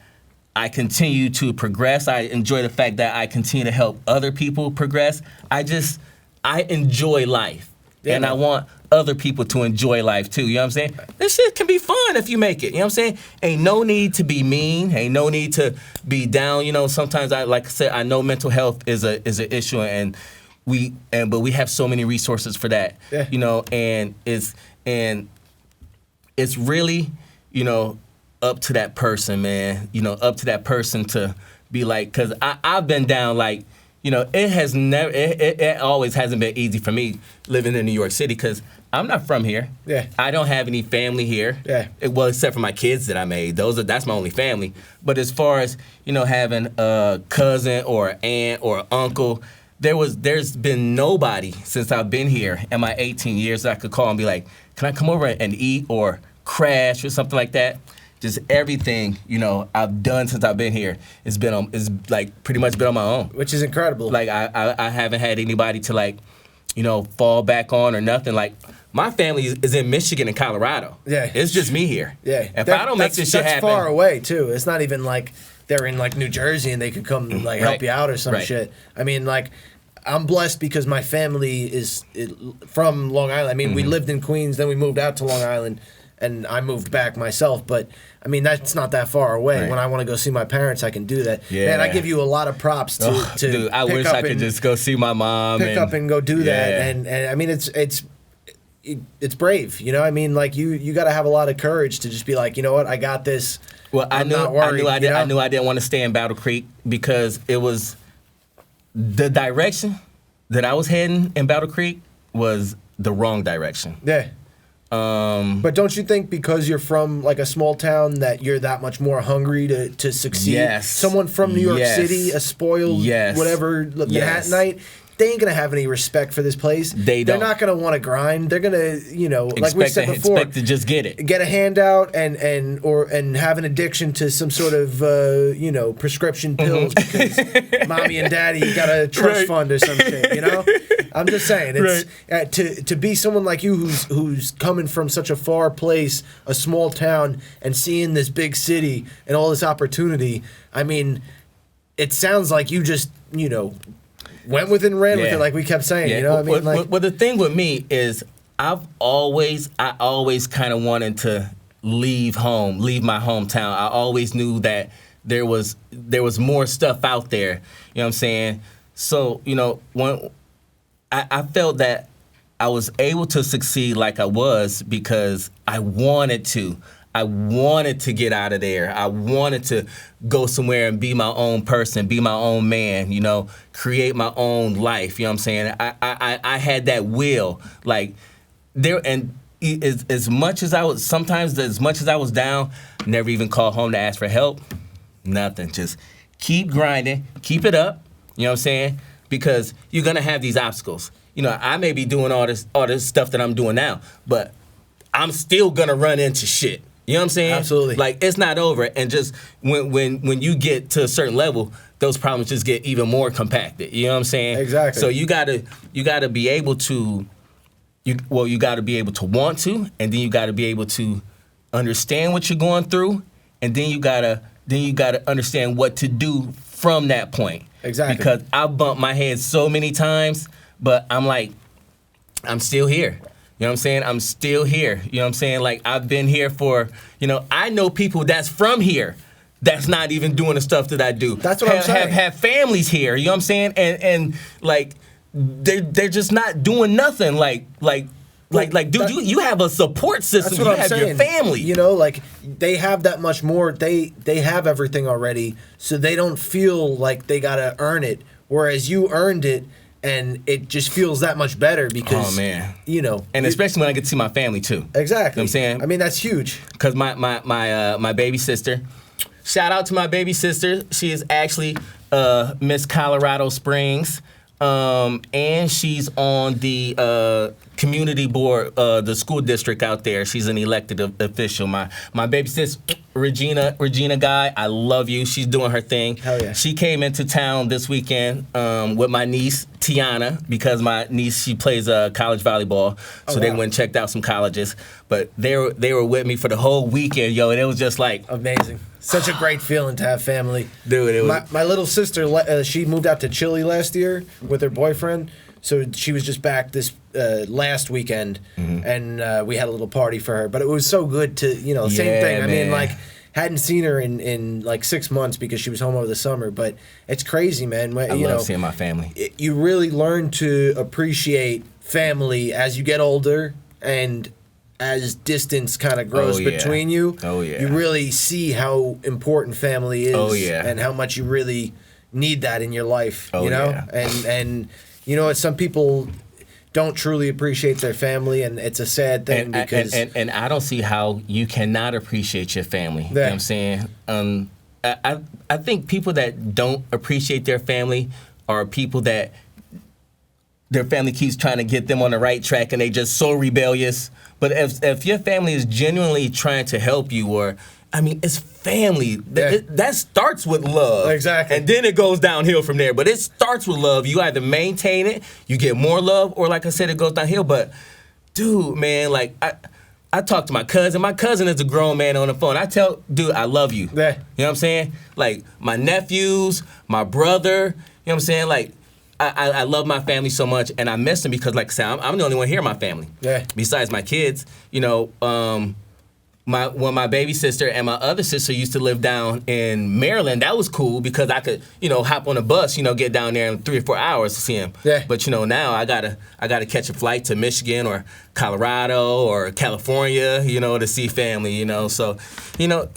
I continue to progress. I enjoy the fact that I continue to help other people progress. I enjoy life. Yeah, and man. I want other people to enjoy life too. You know what I'm saying? This shit can be fun if you make it. You know what I'm saying? Ain't no need to be mean. Ain't no need to be down. You know, sometimes like I said, I know mental health is an issue but we have so many resources for that. Yeah. You know, and it's really, you know, up to that person, man. You know, up to that person to be like, because I've been down like, you know, it always hasn't been easy for me living in New York City because I'm not from here. Yeah. I don't have any family here. Yeah. Well, except for my kids that I made. That's my only family. But as far as, you know, having a cousin or an aunt or an uncle, there's been nobody since I've been here in my 18 years that I could call and be like, can I come over and eat or crash or something like that? Just everything, you know, I've done since I've been here is like pretty much been on my own. Which is incredible. Like I haven't had anybody to like, you know, fall back on or nothing. Like my family is in Michigan and Colorado. Yeah. It's just me here. Yeah. If I don't make this shit happen. That's far away too. It's not even like they're in like New Jersey and they could come like help you out or some shit. I mean, like I'm blessed because my family is from Long Island. I mean, we lived in Queens, then we moved out to Long Island, and I moved back myself. But I mean, that's not that far away. Right. When I want to go see my parents, I can do that. Yeah. Man, I give you a lot of props to Dude, I wish I could just go see my mom. Pick up and go do that. Yeah. And I mean, it's brave. You know, I mean, like you got to have a lot of courage to just be like, you know what, I got this. Well, I knew I didn't want to stay in Battle Creek because it was the direction that I was heading in Battle Creek was the wrong direction. Yeah. But don't you think because you're from like a small town that you're that much more hungry to succeed? Yes. Someone from New York Yes. City, a spoiled whatever Yes. Manhattanite, they ain't gonna have any respect for this place. They're They're not gonna want to grind. They're gonna, you know, like we said before, expect to just get it. get a handout and have an addiction to some sort of you know, prescription pills because mommy and daddy got a trust fund or some shit. You know, I'm just saying it's to be someone like you who's coming from such a far place, a small town, and seeing this big city and all this opportunity. I mean, it sounds like you just, you know, went with it and ran with it, like we kept saying. You know what I mean? Well, the thing with me is I always kind of wanted to leave my hometown. I always knew that there was more stuff out there. You know what I'm saying? So, you know, when I felt that I was able to succeed like I was because I wanted to. I wanted to get out of there. I wanted to go somewhere and be my own person, be my own man, you know, create my own life. You know what I'm saying? I had that will. Like there, and as much as I was down, never even called home to ask for help. Nothing. Just keep grinding, keep it up. You know what I'm saying? Because you're gonna have these obstacles. You know, I may be doing all this stuff that I'm doing now, but I'm still gonna run into shit. You know what I'm saying? Absolutely. Like it's not over, and just when you get to a certain level, those problems just get even more compacted. You know what I'm saying? Exactly. So you gotta be able to, you gotta be able to want to, and then you gotta be able to understand what you're going through, and then you gotta understand what to do from that point. Exactly. Because I bumped my head so many times, but I'm like, I'm still here. You know what I'm saying? I'm still here. You know what I'm saying? Like, I've been here for, you know, I know people that's from here that's not even doing the stuff that I do. That's what I'm saying. Have families here, you know what I'm saying? And like, they're just not doing nothing. Like Like, dude, you have a support system. You have your family. You know, like they have that much more. They have everything already, so they don't feel like they gotta earn it. Whereas you earned it, and it just feels that much better because, oh man, you know, and especially when I get to see my family too. Exactly. You know what I'm saying? I mean, that's huge. Because my baby sister. Shout out to my baby sister. She is actually Miss Colorado Springs. And she's on the community board, the school district out there. She's an elected official. My baby sis, Regina Guy, I love you. She's doing her thing. Hell yeah. She came into town this weekend with my niece, Tiana, because my niece, she plays college volleyball. So they went and checked out some colleges. But they were with me for the whole weekend, yo, and it was just like... amazing. Such a great feeling to have family. Dude, it was... My little sister, she moved out to Chile last year with her boyfriend. So she was just back this last weekend, and we had a little party for her. But it was so good to, you know, same thing. I mean, like, hadn't seen her in like 6 months because she was home over the summer. But it's crazy, man. I love seeing my family. You really learn to appreciate family as you get older, and as distance kind of grows between you. Oh, yeah. You really see how important family is. Oh, yeah. And how much you really need that in your life. Oh, you know? yeah. And you know what? Some people don't truly appreciate their family, and it's a sad thing because... And I don't see how you cannot appreciate your family. Yeah. You know what I'm saying? I think people that don't appreciate their family are people that their family keeps trying to get them on the right track, and they just so rebellious. But if your family is genuinely trying to help you, or I mean, it's family. Yeah. That starts with love. Exactly. And then it goes downhill from there. But it starts with love. You either maintain it, you get more love, or like I said, it goes downhill. But dude, man, like I talk to my cousin. My cousin is a grown man on the phone. I tell, dude, I love you. Yeah. You know what I'm saying? Like my nephews, my brother, you know what I'm saying? Like I love my family so much, and I miss them because, like I said, I'm the only one here in my family. Yeah. Besides my kids, you know, when my baby sister and my other sister used to live down in Maryland, that was cool because I could, you know, hop on a bus, you know, get down there in 3 or 4 hours to see them. Yeah. But you know, now I gotta catch a flight to Michigan or Colorado or California, you know, to see family. You know, so you know,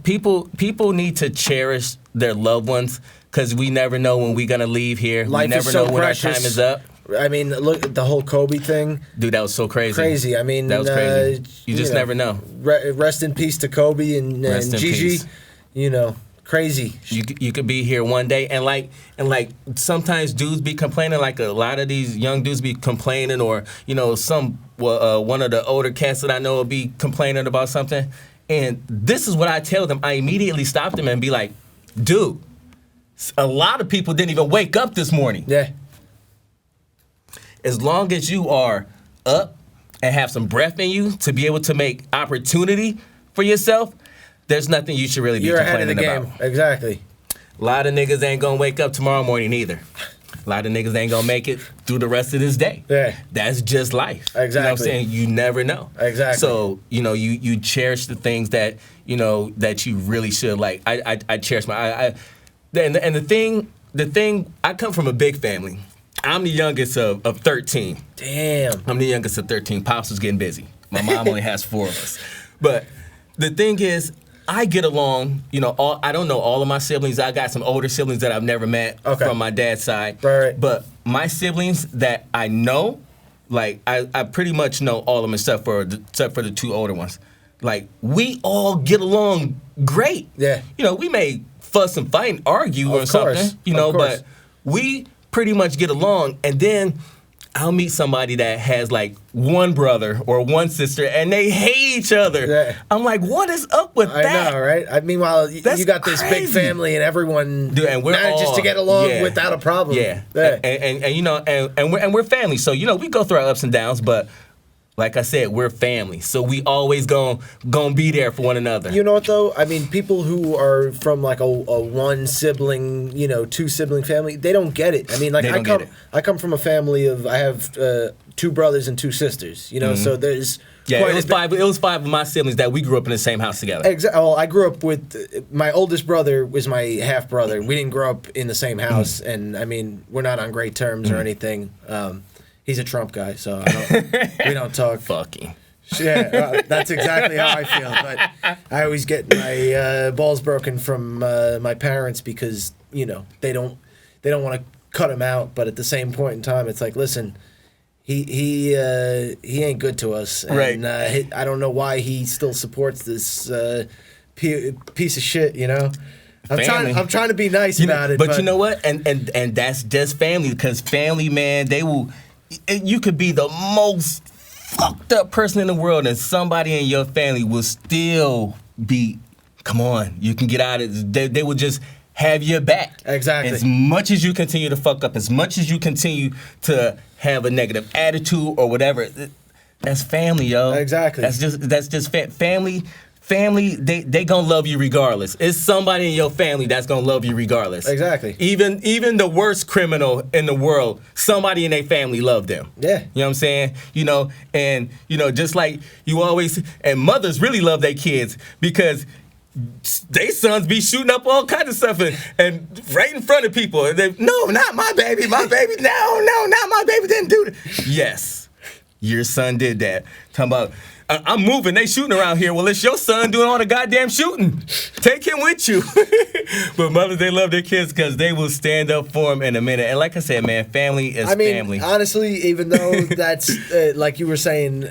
people need to cherish their loved ones. Because we never know when we're going to leave here. Life we never is so know when precious. our time is up. I mean, look at the whole Kobe thing. Dude, that was so crazy. Crazy. I mean, that was crazy. You just never know. Rest in peace to Kobe and Gigi. Peace. You know, crazy. You could be here one day, and like sometimes dudes be complaining, like a lot of these young dudes be complaining, or you know, one of the older cats that I know will be complaining about something, and this is what I tell them. I immediately stop them and be like, dude, a lot of people didn't even wake up this morning. Yeah. As long as you are up and have some breath in you to be able to make opportunity for yourself, there's nothing you should really be complaining about. You're ahead of the game. Exactly. A lot of niggas ain't gonna wake up tomorrow morning either. A lot of niggas ain't gonna make it through the rest of this day. Yeah. That's just life. Exactly. You know what I'm saying? You never know. Exactly. So, you know, you cherish the things that, you know, that you really should. Like, I cherish and the thing, I come from a big family. I'm the youngest of 13. Damn. I'm the youngest of 13. Pops was getting busy. My mom only has 4 of us. But the thing is, I get along, you know, I don't know all of my siblings. I got some older siblings that I've never met from my dad's side. Right. But my siblings that I know, like, I pretty much know all of them except for the 2 older ones. Like, we all get along great. Yeah. You know, we may fuss and fight and argue or something, you know, but we pretty much get along. And then I'll meet somebody that has like one brother or one sister and they hate each other. Yeah. I'm like, what is up with that? I know, right? Meanwhile, you got this big family and everyone manages to get along without a problem. Yeah. And you know, and we're family. So, you know, we go through our ups and downs, but like I said, we're family, so we always gonna be there for one another. You know what though? I mean, people who are from like a 1 sibling, you know, 2 sibling family, they don't get it. I mean, like I come from a family of I have 2 brothers and 2 sisters. You know, so there's it was 5 of my siblings that we grew up in the same house together. Exactly. Well, I grew up with my oldest brother was my half brother. We didn't grow up in the same house, and I mean, we're not on great terms or anything. he's a Trump guy, so we don't talk. Fucking. Yeah, that's exactly how I feel. But I always get my balls broken from my parents because they don't want to cut him out. But at the same point in time, it's like, listen, he ain't good to us, and right. I don't know why he still supports this piece of shit. I'm trying to be nice about it. But you know what? And that's just family, because family, man, they will. You could be the most fucked up person in the world, and somebody in your family will still be, come on, you can get out of it. They will just have your back. Exactly. As much as you continue to fuck up, as much as you continue to have a negative attitude or whatever, that's family, yo. Exactly. That's just family. Family, they gonna love you regardless. It's somebody in your family that's gonna love you regardless. Exactly. Even the worst criminal in the world, somebody in their family loved them. Yeah. You know what I'm saying? And just like you always, and mothers really love their kids because they sons be shooting up all kinds of stuff and right in front of people. And no, not my baby, no, not my baby didn't do that. Yes, your son did that. Talking about, I'm moving, they shooting around here. Well, it's your son doing all the goddamn shooting. Take him with you. But mothers, they love their kids because they will stand up for them in a minute. And like I said, man, family is family. Honestly, even though that's, like you were saying,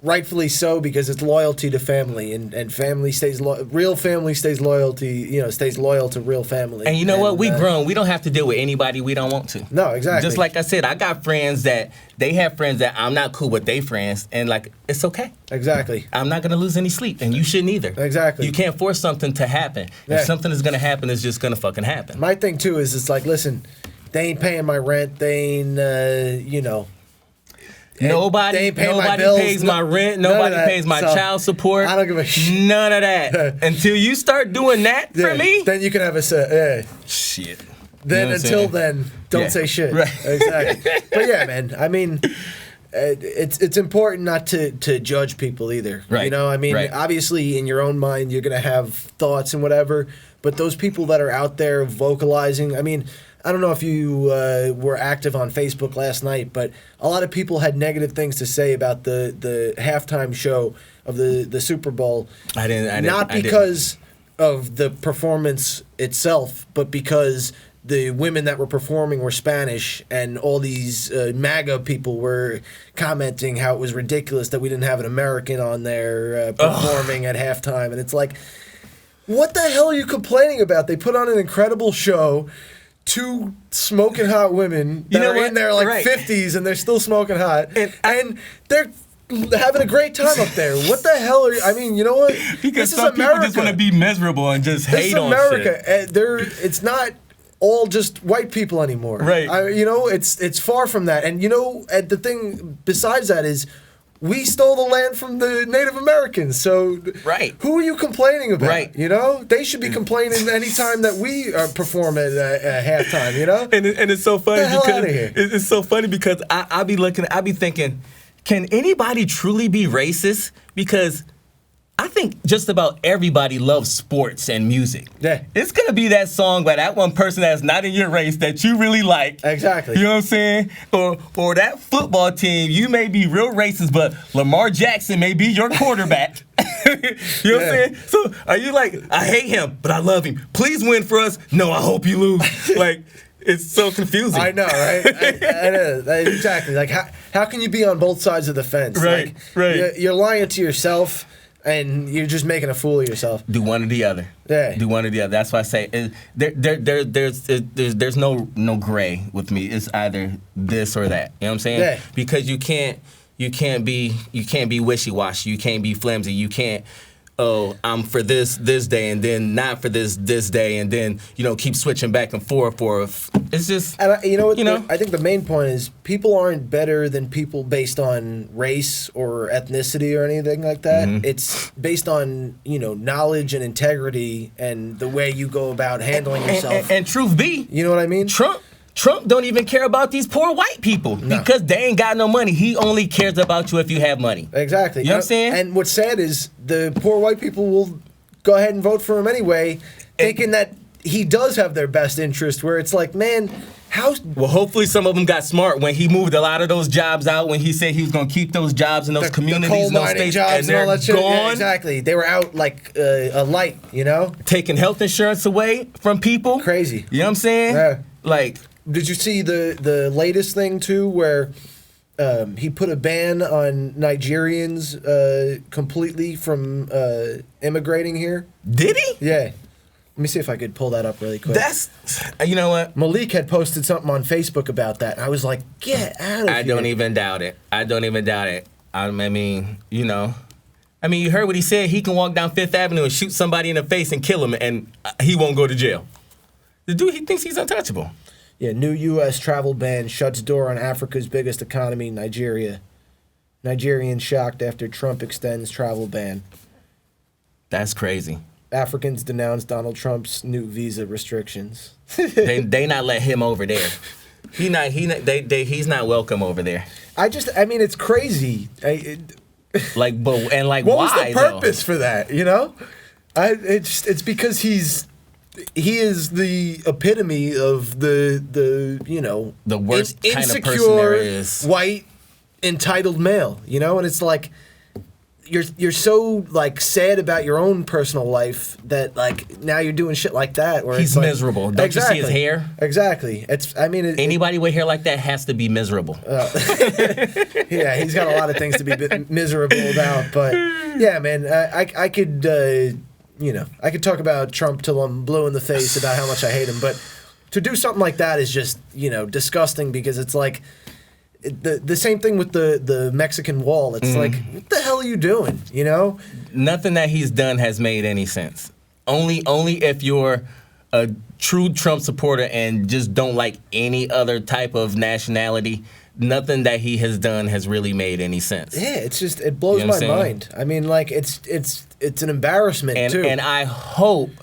rightfully so, because it's loyalty to family, and family stays real family stays loyal to real family. And you know what? We grown. We don't have to deal with anybody we don't want to. No, exactly. Just like I said, I got friends that they have friends that I'm not cool with their friends, and like it's okay. Exactly. I'm not gonna lose any sleep, and you shouldn't either. Exactly. You can't force something to happen. Yeah. If something is gonna happen, it's just gonna fucking happen. My thing too is it's like, listen, they ain't paying my rent. They ain't Nobody pays my rent. Nobody pays my child support. I don't give a shit. None of that. Until you start doing that for me, then you can have a say. Yeah. Shit. Then until then, don't say shit. Right. Exactly. But yeah, man. I mean, it's important not to judge people either. Right. Right. Obviously, in your own mind, you're gonna have thoughts and whatever. But those people that are out there vocalizing, I mean, I don't know if you were active on Facebook last night, but a lot of people had negative things to say about the halftime show of the Super Bowl. I didn't. Not because of the performance itself, but because the women that were performing were Spanish, and all these MAGA people were commenting how it was ridiculous that we didn't have an American on there performing at halftime. And it's like, what the hell are you complaining about? They put on an incredible show. Two smoking hot women that are in their 50s and they're still smoking hot, and they're having a great time up there. What the hell are you? I mean, you know what? Because this some is America. people just want to be miserable and just hate on shit. This is America. It's not all just white people anymore. Right. It's far from that. And and the thing besides that is, we stole the land from the Native Americans, so who are you complaining about? Right. They should be complaining anytime that we perform at halftime. And it's so funny because it's so funny because I be thinking, can anybody truly be racist? Because I think just about everybody loves sports and music. Yeah. It's going to be that song by that one person that's not in your race that you really like. Exactly. You know what I'm saying? Or that football team, you may be real racist, but Lamar Jackson may be your quarterback. You know what I'm saying? So are you like, I hate him, but I love him. Please win for us. No, I hope you lose. Like, it's so confusing. I know, right? Exactly. Like, how can you be on both sides of the fence? Right, right. You're lying to yourself. And you're just making a fool of yourself. Do one or the other. Yeah. Do one or the other. That's why I say there's no gray with me. It's either this or that. You know what I'm saying? Yeah. Because you can't be wishy-washy. You can't be flimsy. You can't. Oh, I'm for this day and then not for this day and then keep switching back and forth. It's just and I think the main point is people aren't better than people based on race or ethnicity or anything like that. Mm-hmm. It's based on knowledge and integrity and the way you go about handling yourself. And truth be, you know what I mean? Trump don't even care about these poor white people because they ain't got no money. He only cares about you if you have money. Exactly. You know what I'm saying? And what's sad is the poor white people will go ahead and vote for him anyway, thinking that he does have their best interest, where it's like, man, Well, hopefully some of them got smart when he moved a lot of those jobs out. When he said he was going to keep those jobs in those communities, coal in those mining states, jobs and they're all that shit. gone. Yeah, exactly. They were out like a light, you know? Taking health insurance away from people. Crazy. You know what I'm saying? Yeah. Like, did you see the latest thing too, where he put a ban on Nigerians completely from immigrating here? did he? Yeah. Let me see if I could pull that up really quick. That's, you know what? Malik had posted something on Facebook about that. And I was like, get out of here. I don't even doubt it. I mean, you know. I mean, you heard what he said. He can walk down Fifth Avenue and shoot somebody in the face and kill him, and he won't go to jail. The dude, he thinks he's untouchable. Yeah, new U.S. travel ban shuts door on Africa's biggest economy, Nigeria. Nigerians shocked after Trump extends travel ban. That's crazy. Africans denounce Donald Trump's new visa restrictions. they not let him over there. He's not welcome over there. I mean, it's crazy. Like, but and like, what why? was the purpose for that? You know, it's because he is the epitome of the you know, the worst kind of insecure, person there is. White entitled male. You know, and it's like. You're so like sad about your own personal life that like now you're doing shit like that. Where he's it's like, miserable. Don't you see his hair? Exactly. Anybody with hair like that has to be miserable. Yeah, he's got a lot of things to be miserable about. But yeah, man, I could I could talk about Trump till I'm blue in the face about how much I hate him. But to do something like that is just disgusting because it's like. The same thing with the Mexican wall. It's like, what the hell are you doing? You know? Nothing that he's done has made any sense. Only if you're a true Trump supporter and just don't like any other type of nationality, nothing that he has done has really made any sense. Yeah, it's just it blows my mind. I mean, like it's an embarrassment too. And I hope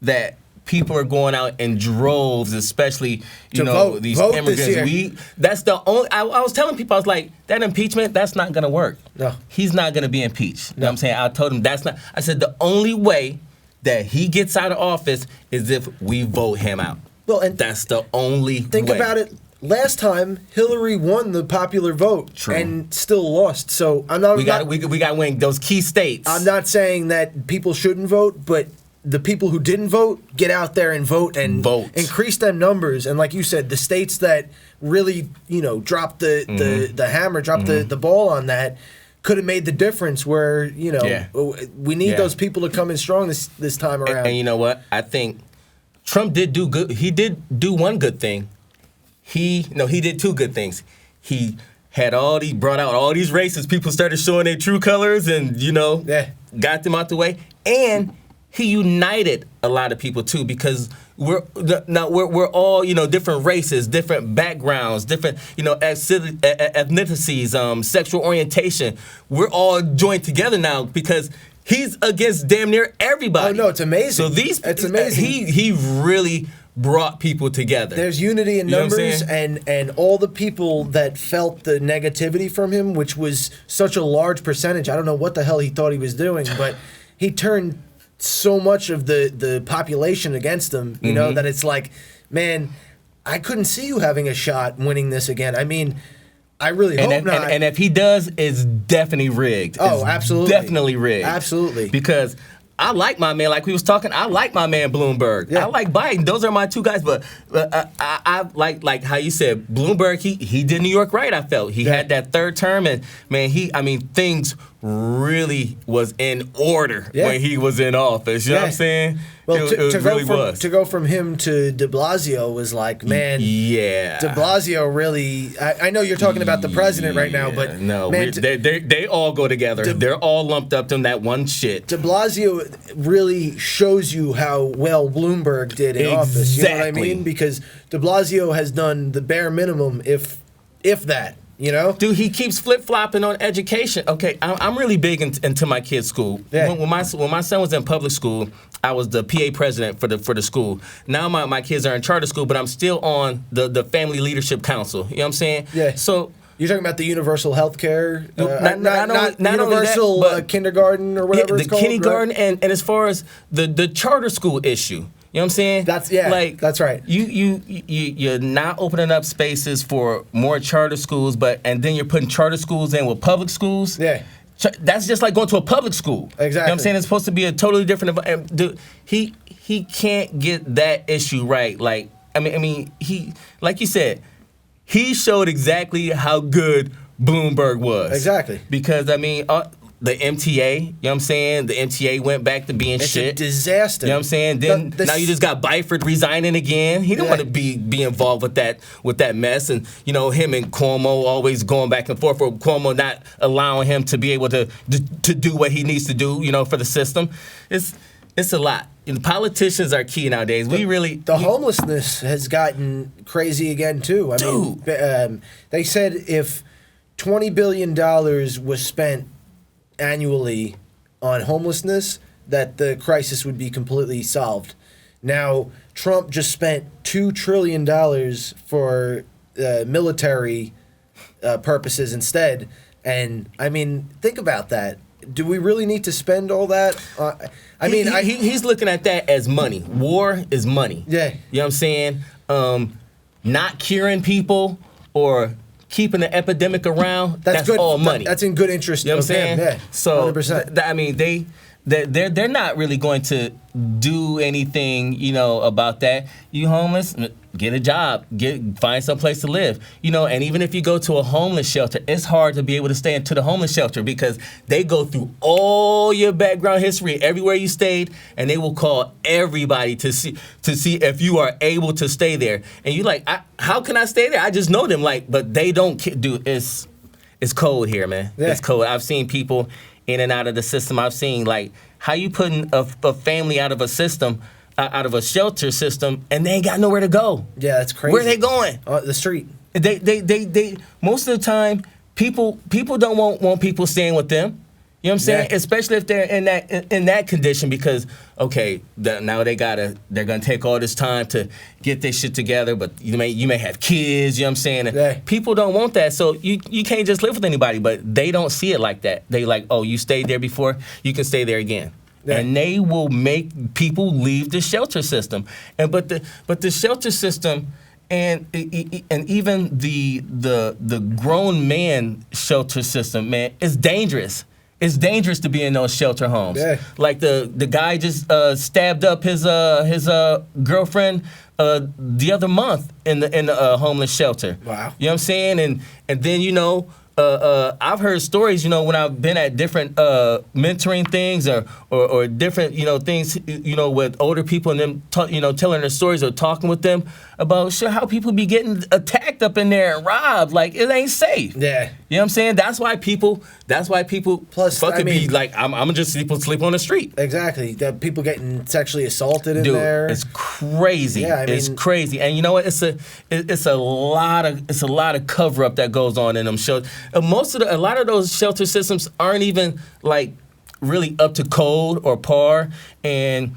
that people are going out in droves, especially vote these this immigrants. year. That's the only. I was telling people, I was like, that impeachment, that's not gonna work. No, he's not gonna be impeached. You know what I'm saying? I told him that's not. I said the only way that he gets out of office is if we vote him out. Well, and that's the only. Think way. about it. Last time Hillary won the popular vote and still lost. So I'm not. We got to win those key states. I'm not saying that people shouldn't vote, but. The people who didn't vote, get out there and vote and increase them numbers. And like you said, the states that really, dropped the hammer, dropped the ball on that, could have made the difference where, we need those people to come in strong this time around. And you know what? I think Trump did do good. He did do one good thing. He did two good things. He had brought out all these races. People started showing their true colors and, got them out the way. And he united a lot of people too because we're all different races, different backgrounds, different ethnicities, sexual orientation. We're all joined together now because he's against damn near everybody. Oh no, it's amazing. So it's amazing. He really brought people together. There's unity in numbers and all the people that felt the negativity from him, which was such a large percentage. I don't know what the hell he thought he was doing, but he turned so much of the population against him, that it's like, man, I couldn't see you having a shot winning this again. I mean, I really hope not. And if he does, it's definitely rigged. Oh, absolutely. Definitely rigged. Absolutely. Because I like my man, like we was talking, I like my man Bloomberg. Yeah. I like Biden. Those are my two guys. But I like how you said, Bloomberg, he did New York right, I felt. He had that third term, and, man, things really was in order when he was in office. You know what I'm saying? Well, to go from him to de Blasio was like, man, de Blasio really. I know you're talking about the president right now, but no, man, they all go together. They're all lumped up in that one shit. De Blasio really shows you how well Bloomberg did in office. You know what I mean? Because de Blasio has done the bare minimum, if that. Dude, he keeps flip-flopping on education. Okay, I'm really big into my kids' school. Yeah. When my son was in public school, I was the PA president for the school. Now my kids are in charter school, but I'm still on the Family Leadership Council. You know what I'm saying? Yeah. So you're talking about the universal health care? Not universal kindergarten or whatever it's called? The kindergarten, right? and as far as the charter school issue, You know what I'm saying? That's right. You're not opening up spaces for more charter schools, and then you're putting charter schools in with public schools. Yeah. That's just like going to a public school. Exactly. You know what I'm saying? It's supposed to be a totally different. Dude, he can't get that issue right. Like, I mean, he, like you said, he showed exactly how good Bloomberg was. Exactly. Because, I mean, the MTA, you know what I'm saying? The MTA went back to being shit. It's a disaster. You know what I'm saying? Then now you just got Byford resigning again. He didn't want to be involved with that mess. And, you know, him and Cuomo always going back and forth, or Cuomo not allowing him to be able to do what he needs to do, you know, for the system. It's a lot. And politicians are key nowadays. The homelessness has gotten crazy again too. I mean, they said if $20 billion was spent annually on homelessness, that the crisis would be completely solved. Now, Trump just spent $2 trillion for military purposes instead. And, I mean, think about that. Do we really need to spend all that? He's looking at that as money. War is money. Yeah. You know what I'm saying? Not curing people or keeping the epidemic around, that's good. All money. That's in good interest. You know what I'm saying? Yeah. So 100%. I mean, they're not really going to do anything, you know, about that. You homeless, get a job, find some place to live, you know. And even if you go to a homeless shelter, it's hard to be able to stay into the homeless shelter because they go through all your background history everywhere you stayed, and they will call everybody to see if you are able to stay there. And you like, how can I stay there? I just know them, like, but they don't do. It's cold here, man. Yeah. It's cold. I've seen people in and out of the system. I've seen, like, how you putting a family out of a system, out of a shelter system, and they ain't got nowhere to go. Yeah, that's crazy. Where are they going? The street. They most of the time, people don't want people staying with them. You know what I'm saying? Yeah. Especially if they're in that condition, because now they're gonna take all this time to get this shit together, but you may have kids, you know what I'm saying? And yeah. People don't want that, so you can't just live with anybody, but they don't see it like that. They like, oh, you stayed there before, you can stay there again. Yeah. And they will make people leave the shelter system. But the shelter system and even the grown man shelter system, man, is dangerous. It's dangerous to be in those shelter homes. Yeah. Like the guy just stabbed up his girlfriend the other month in the homeless shelter. Wow. You know what I'm saying? And then, you know, I've heard stories, you know, when I've been at different mentoring things or different, you know, things, you know, with older people and them, telling their stories or talking with them about how people be getting attacked up in there and robbed. Like, it ain't safe. Yeah. You know what I'm saying? That's why people Plus, be like, I'm gonna just sleep on the street. Exactly. That people getting sexually assaulted in Dude, there. it's crazy. Yeah, it's crazy. And you know what? It's a lot of cover up that goes on in them shelters. A lot of those shelter systems aren't even like really up to code or par. And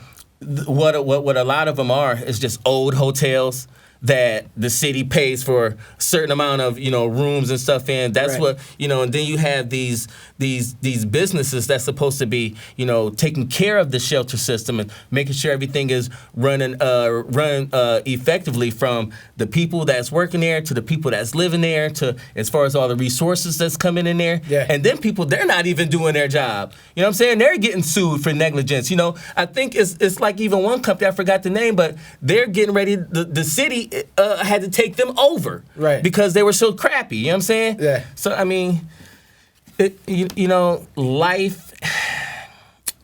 what a lot of them are is just old hotels that the city pays for a certain amount of, you know, rooms and stuff in. That's right. What, you know, and then you have these businesses that's supposed to be, you know, taking care of the shelter system and making sure everything is run effectively, from the people that's working there to the people that's living there, to as far as all the resources that's coming in there. Yeah. And then people, they're not even doing their job. You know what I'm saying? They're getting sued for negligence. You know, I think it's like even one company, I forgot the name, but they're getting ready, the city had to take them over. Right. Because they were so crappy. You know what I'm saying? Yeah. So, I mean, you know, life,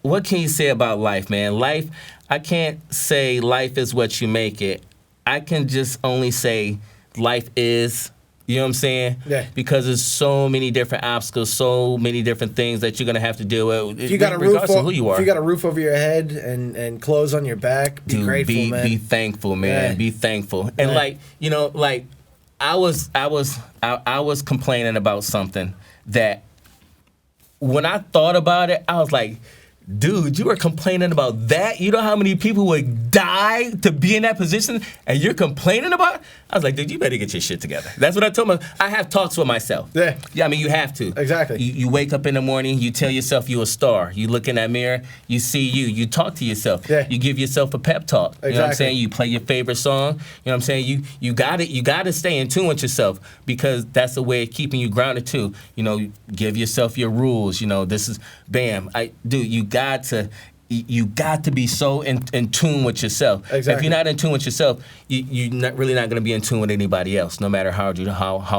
what can you say about life, man? Life, I can't say life is what you make it. I can just only say life is, you know what I'm saying? Yeah. Because there's so many different obstacles, so many different things that you're going to have to deal with, if you got regardless of who you are. If you got a roof over your head and clothes on your back, be grateful, man. Be thankful, man. Yeah. Be thankful. And like, you know, like I was complaining about something that when I thought about it, I was like, dude, you are complaining about that? You know how many people would die to be in that position, and you're complaining about it? I was like, dude, you better get your shit together. That's what I told him. I have talks with myself. Yeah. Yeah, I mean, you have to. Exactly. You wake up in the morning, you tell yourself you're a star. You look in that mirror, you see you. You talk to yourself. Yeah. You give yourself a pep talk. Exactly. You know what I'm saying? You play your favorite song. You know what I'm saying? You gotta stay in tune with yourself, because that's a way of keeping you grounded too. You know, give yourself your rules. You know, this is bam. You got to be so in tune with yourself. Exactly. If you're not in tune with yourself, you're really not going to be in tune with anybody else, no matter how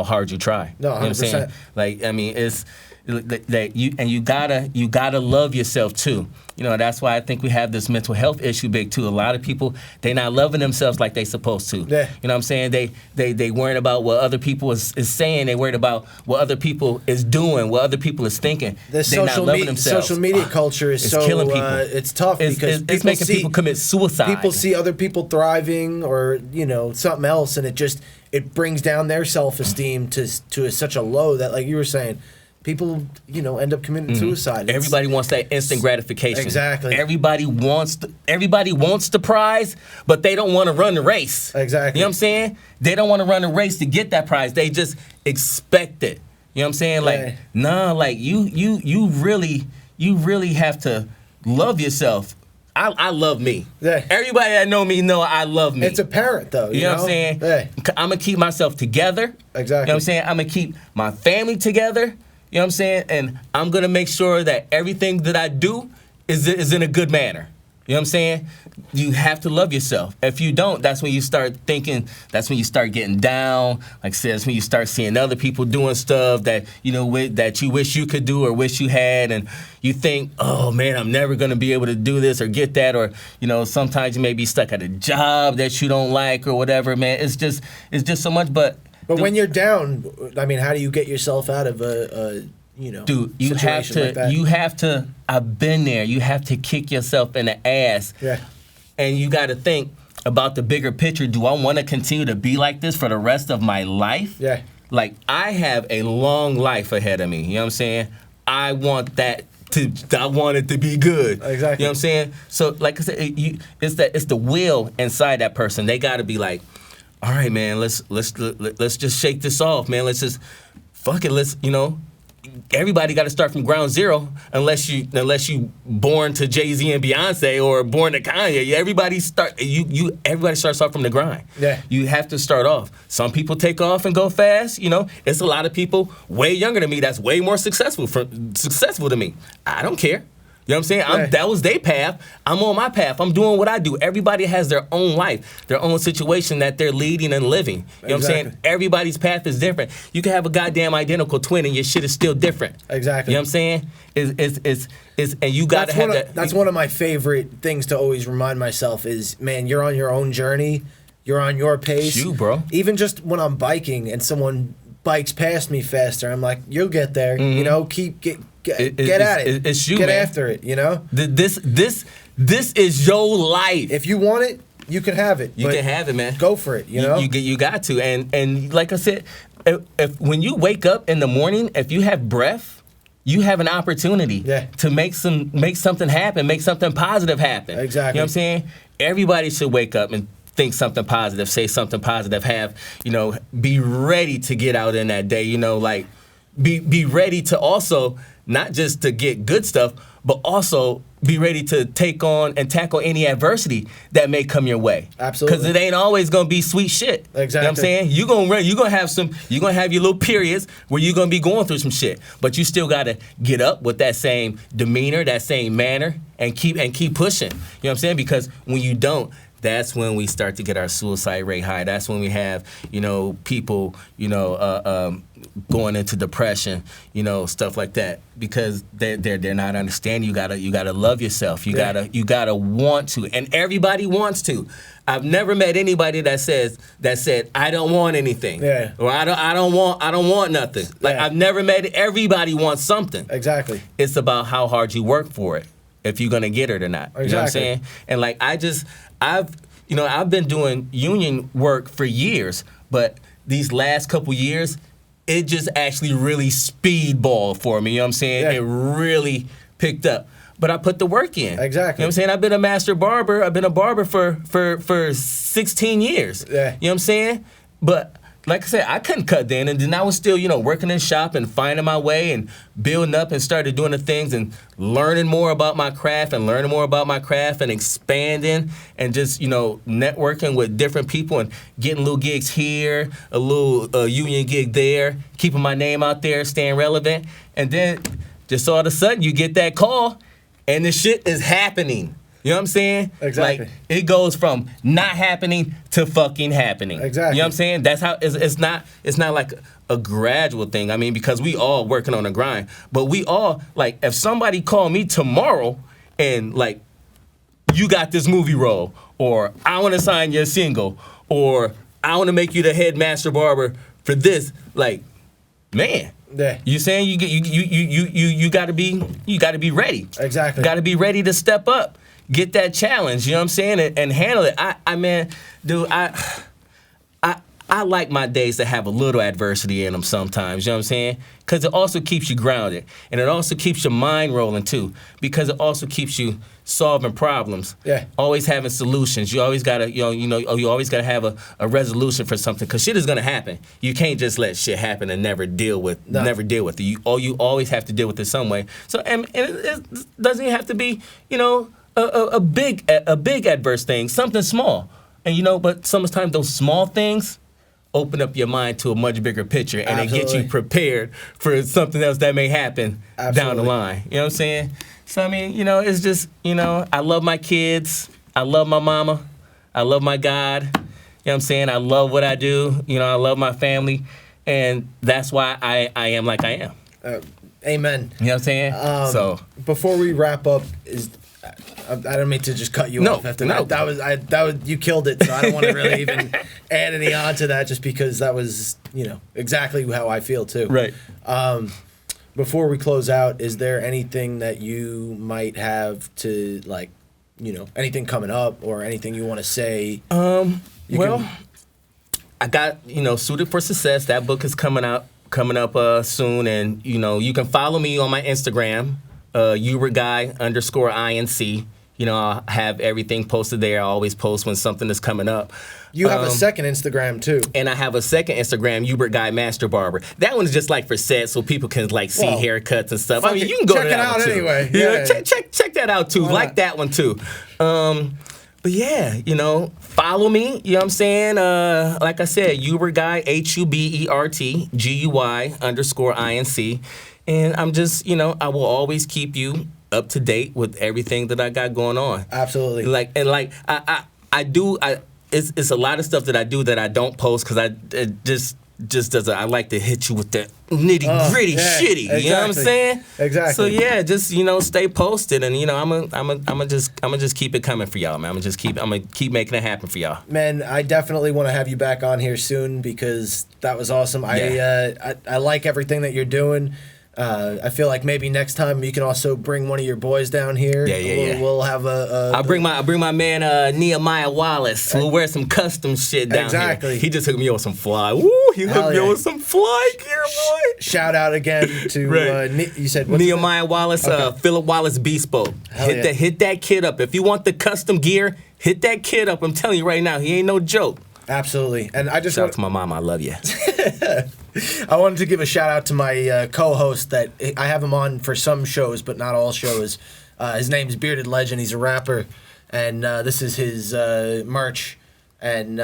hard you try. No, 100%. You know what I'm saying? Like, I mean, it's that you gotta love yourself too. You know, that's why I think we have this mental health issue big too. A lot of people, they not loving themselves like they supposed to. Yeah. You know what I'm saying? They worried about what other people is saying. They worried about what other people is doing, what other people is thinking. The they not loving themselves. social media culture is it's killing people. It's tough because it's making people commit suicide. People see other people thriving or, you know, something else, and it brings down their self-esteem to such a low that, like you were saying, people, you know, end up committing suicide. Everybody wants that instant gratification. Exactly. Everybody wants the prize, but they don't want to run the race. Exactly. You know what I'm saying? They don't want to run the race to get that prize. They just expect it. You know what I'm saying? Like, Yeah. nah, like you really have to love yourself. I love me. Yeah. Everybody that know me know I love me. It's apparent, though. You know what I'm saying? Yeah. I'm going to keep myself together. Exactly. You know what I'm saying? I'm going to keep my family together. You know what I'm saying? And I'm going to make sure that everything that I do is in a good manner. You know what I'm saying? You have to love yourself. If you don't, that's when you start thinking, that's when you start getting down. Like I said, that's when you start seeing other people doing stuff that, you know, that you wish you could do or wish you had. And you think, oh, man, I'm never going to be able to do this or get that. Or, you know, sometimes you may be stuck at a job that you don't like or whatever, man. It's just so much. But when you're down, I mean, how do you get yourself out of a you know, dude, you have situation like that? to. You have to. I've been there. You have to kick yourself in the ass. Yeah. And you got to think about the bigger picture. Do I want to continue to be like this for the rest of my life? Yeah. Like, I have a long life ahead of me. You know what I'm saying? I want that. I want it to be good. Exactly. You know what I'm saying? So, like I said, it's the will inside that person. They got to be like, all right, man, let's just shake this off, man. Let's just fuck it. Let's, you know, everybody got to start from ground zero unless you born to Jay-Z and Beyonce or born to Kanye. Everybody starts off from the grind. Yeah. You have to start off. Some people take off and go fast. You know, it's a lot of people way younger than me that's way more successful than me. I don't care. You know what I'm saying? That was their path. I'm on my path. I'm doing what I do. Everybody has their own life, their own situation that they're leading and living. You know what I'm saying? Everybody's path is different. You can have a goddamn identical twin and your shit is still different. Exactly. You know what I'm saying? And you got to have that. That's one of my favorite things to always remind myself is, man, you're on your own journey. You're on your pace. You, bro. Even just when I'm biking and someone bikes past me faster, I'm like, you'll get there. Mm-hmm. You know, get at it. It's you, get man. after it. You know. This is your life. If you want it, you can have it. You can have it, man. Go for it. You know. You got to. And like I said, if when you wake up in the morning, if you have breath, you have an opportunity to make something happen, make something positive happen. Exactly. You know what I'm saying? Everybody should wake up and think something positive, say something positive, be ready to get out in that day, like be ready to also not just to get good stuff, but also be ready to take on and tackle any adversity that may come your way. Absolutely. Because it ain't always gonna be sweet shit. Exactly. You know what I'm saying? You're gonna have your little periods where you're gonna be going through some shit. But you still gotta get up with that same demeanor, that same manner, and keep pushing. You know what I'm saying? Because when you don't, that's when we start to get our suicide rate high. That's when we have, people, going into depression, stuff like that, because they're not understanding. You gotta love yourself. You gotta want to, and everybody wants to. I've never met anybody that said I don't want anything, or I don't want nothing. Like I've never met. Everybody wants something. Exactly. It's about how hard you work for it, if you're gonna get it or not. Exactly. You know what I'm saying? And like I've been doing union work for years, but these last couple years, it just actually really speedballed for me. You know what I'm saying? Yeah. It really picked up. but I put the work in. Exactly. You know what I'm saying? I've been a master barber. I've been a barber for 16 years. Yeah. You know what I'm saying? But like I said, I couldn't cut then, and then I was still, working in the shop and finding my way and building up and started doing the things and learning more about my craft and expanding and just, networking with different people and getting little gigs here, a little union gig there, keeping my name out there, staying relevant. And then just all of a sudden you get that call and the shit is happening. You know what I'm saying? Exactly. Like, it goes from not happening to fucking happening. Exactly. You know what I'm saying? That's how it's not like a gradual thing. I mean, because we all working on a grind. But we all, like, if somebody called me tomorrow and, like, you got this movie role, or I want to sign your single, or I want to make you the head master barber for this, like, man. Yeah. You saying you gotta be ready. Exactly. Gotta be ready to step up. Get that challenge, you know what I'm saying, and handle it. I like my days to have a little adversity in them sometimes, you know what I'm saying? Because it also keeps you grounded, and it also keeps your mind rolling too, because it also keeps you solving problems. Yeah. Always having solutions. You always gotta, you always gotta have a resolution for something, because shit is gonna happen. You can't just let shit happen and never deal with it. You always have to deal with it some way. So and it doesn't even have to be, a big adverse thing, something small. And but sometimes those small things open up your mind to a much bigger picture, and Absolutely. it gets you prepared for something else that may happen down the Absolutely. line. You know what I'm saying? So I mean, it's just, I love my kids, I love my mama, I love my God. You know what I'm saying? I love what I do. I love my family, and that's why I am like I am. Amen. You know what I'm saying? So Before we wrap up, I don't mean to just cut you off after no. that was you killed it, so I don't want to really even add any on to that, just because that was exactly how I feel too. Right. Before we close out, is there anything that you might have to, like, anything coming up or anything you want to say? I got, Suited for Success. That book is coming up soon, and you can follow me on my Instagram, HubertGuy_INC. I'll have everything posted there. I always post when something is coming up. You have a second Instagram too. And I have a second Instagram, Hubert Guy Master Barber. That one's just like for set, so people can like see haircuts and stuff. I mean, you can go to that one too. Anyway. Yeah. Check that out too. Like that one too. But yeah, follow me. You know what I'm saying? Like I said, Hubert Guy, HubertGuy_INC. And I'm just, I will always keep you up to date with everything that I got going on. Absolutely. It's a lot of stuff that I do that I don't post, because it just doesn't. I like to hit you with that nitty gritty shitty. Exactly. You know what I'm saying? Exactly. So yeah, just stay posted, and I'm just keep it coming for y'all, man. I'm gonna keep making it happen for y'all. Man, I definitely want to have you back on here soon, because that was awesome. Yeah. I like everything that you're doing. I feel like maybe next time you can also bring one of your boys down here. Yeah. We'll have I'll bring my man Nehemiah Wallace. We'll wear some custom shit down Exactly. here. He just hooked me on some fly. Woo! He hooked me on some fly gear, boy. Shout out again to Right. You said what's Nehemiah Wallace, Philip Wallace Bespoke. Hit that kid up. If you want the custom gear, hit that kid up. I'm telling you right now, he ain't no joke. Absolutely. And I just Shout out to my mama. I love you. I wanted to give a shout out to my co-host that I have him on for some shows, but not all shows. His name's Bearded Legend. He's a rapper, and this is his merch. And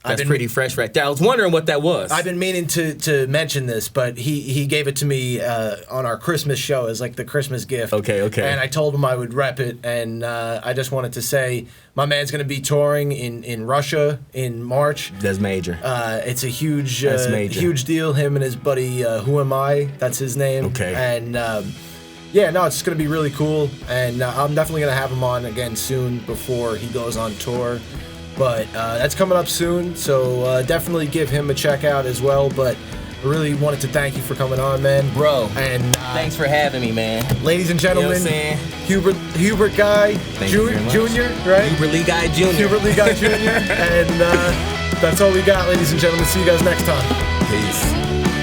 That's pretty fresh right there. I was wondering what that was. I've been meaning to mention this, but he gave it to me on our Christmas show as like the Christmas gift. Okay. And I told him I would rep it, and I just wanted to say my man's going to be touring in Russia in March. That's major. It's a huge major. deal. Him and his buddy, Who Am I? That's his name. Okay. And it's going to be really cool, and I'm definitely going to have him on again soon before he goes on tour. But that's coming up soon, so definitely give him a check out as well. But I really wanted to thank you for coming on, man. Bro, and thanks for having me, man. Ladies and gentlemen, Hubert Guy Jr., right? Hubert Lee Guy Jr. Hubert Lee Guy Jr. And that's all we got, ladies and gentlemen. See you guys next time. Peace.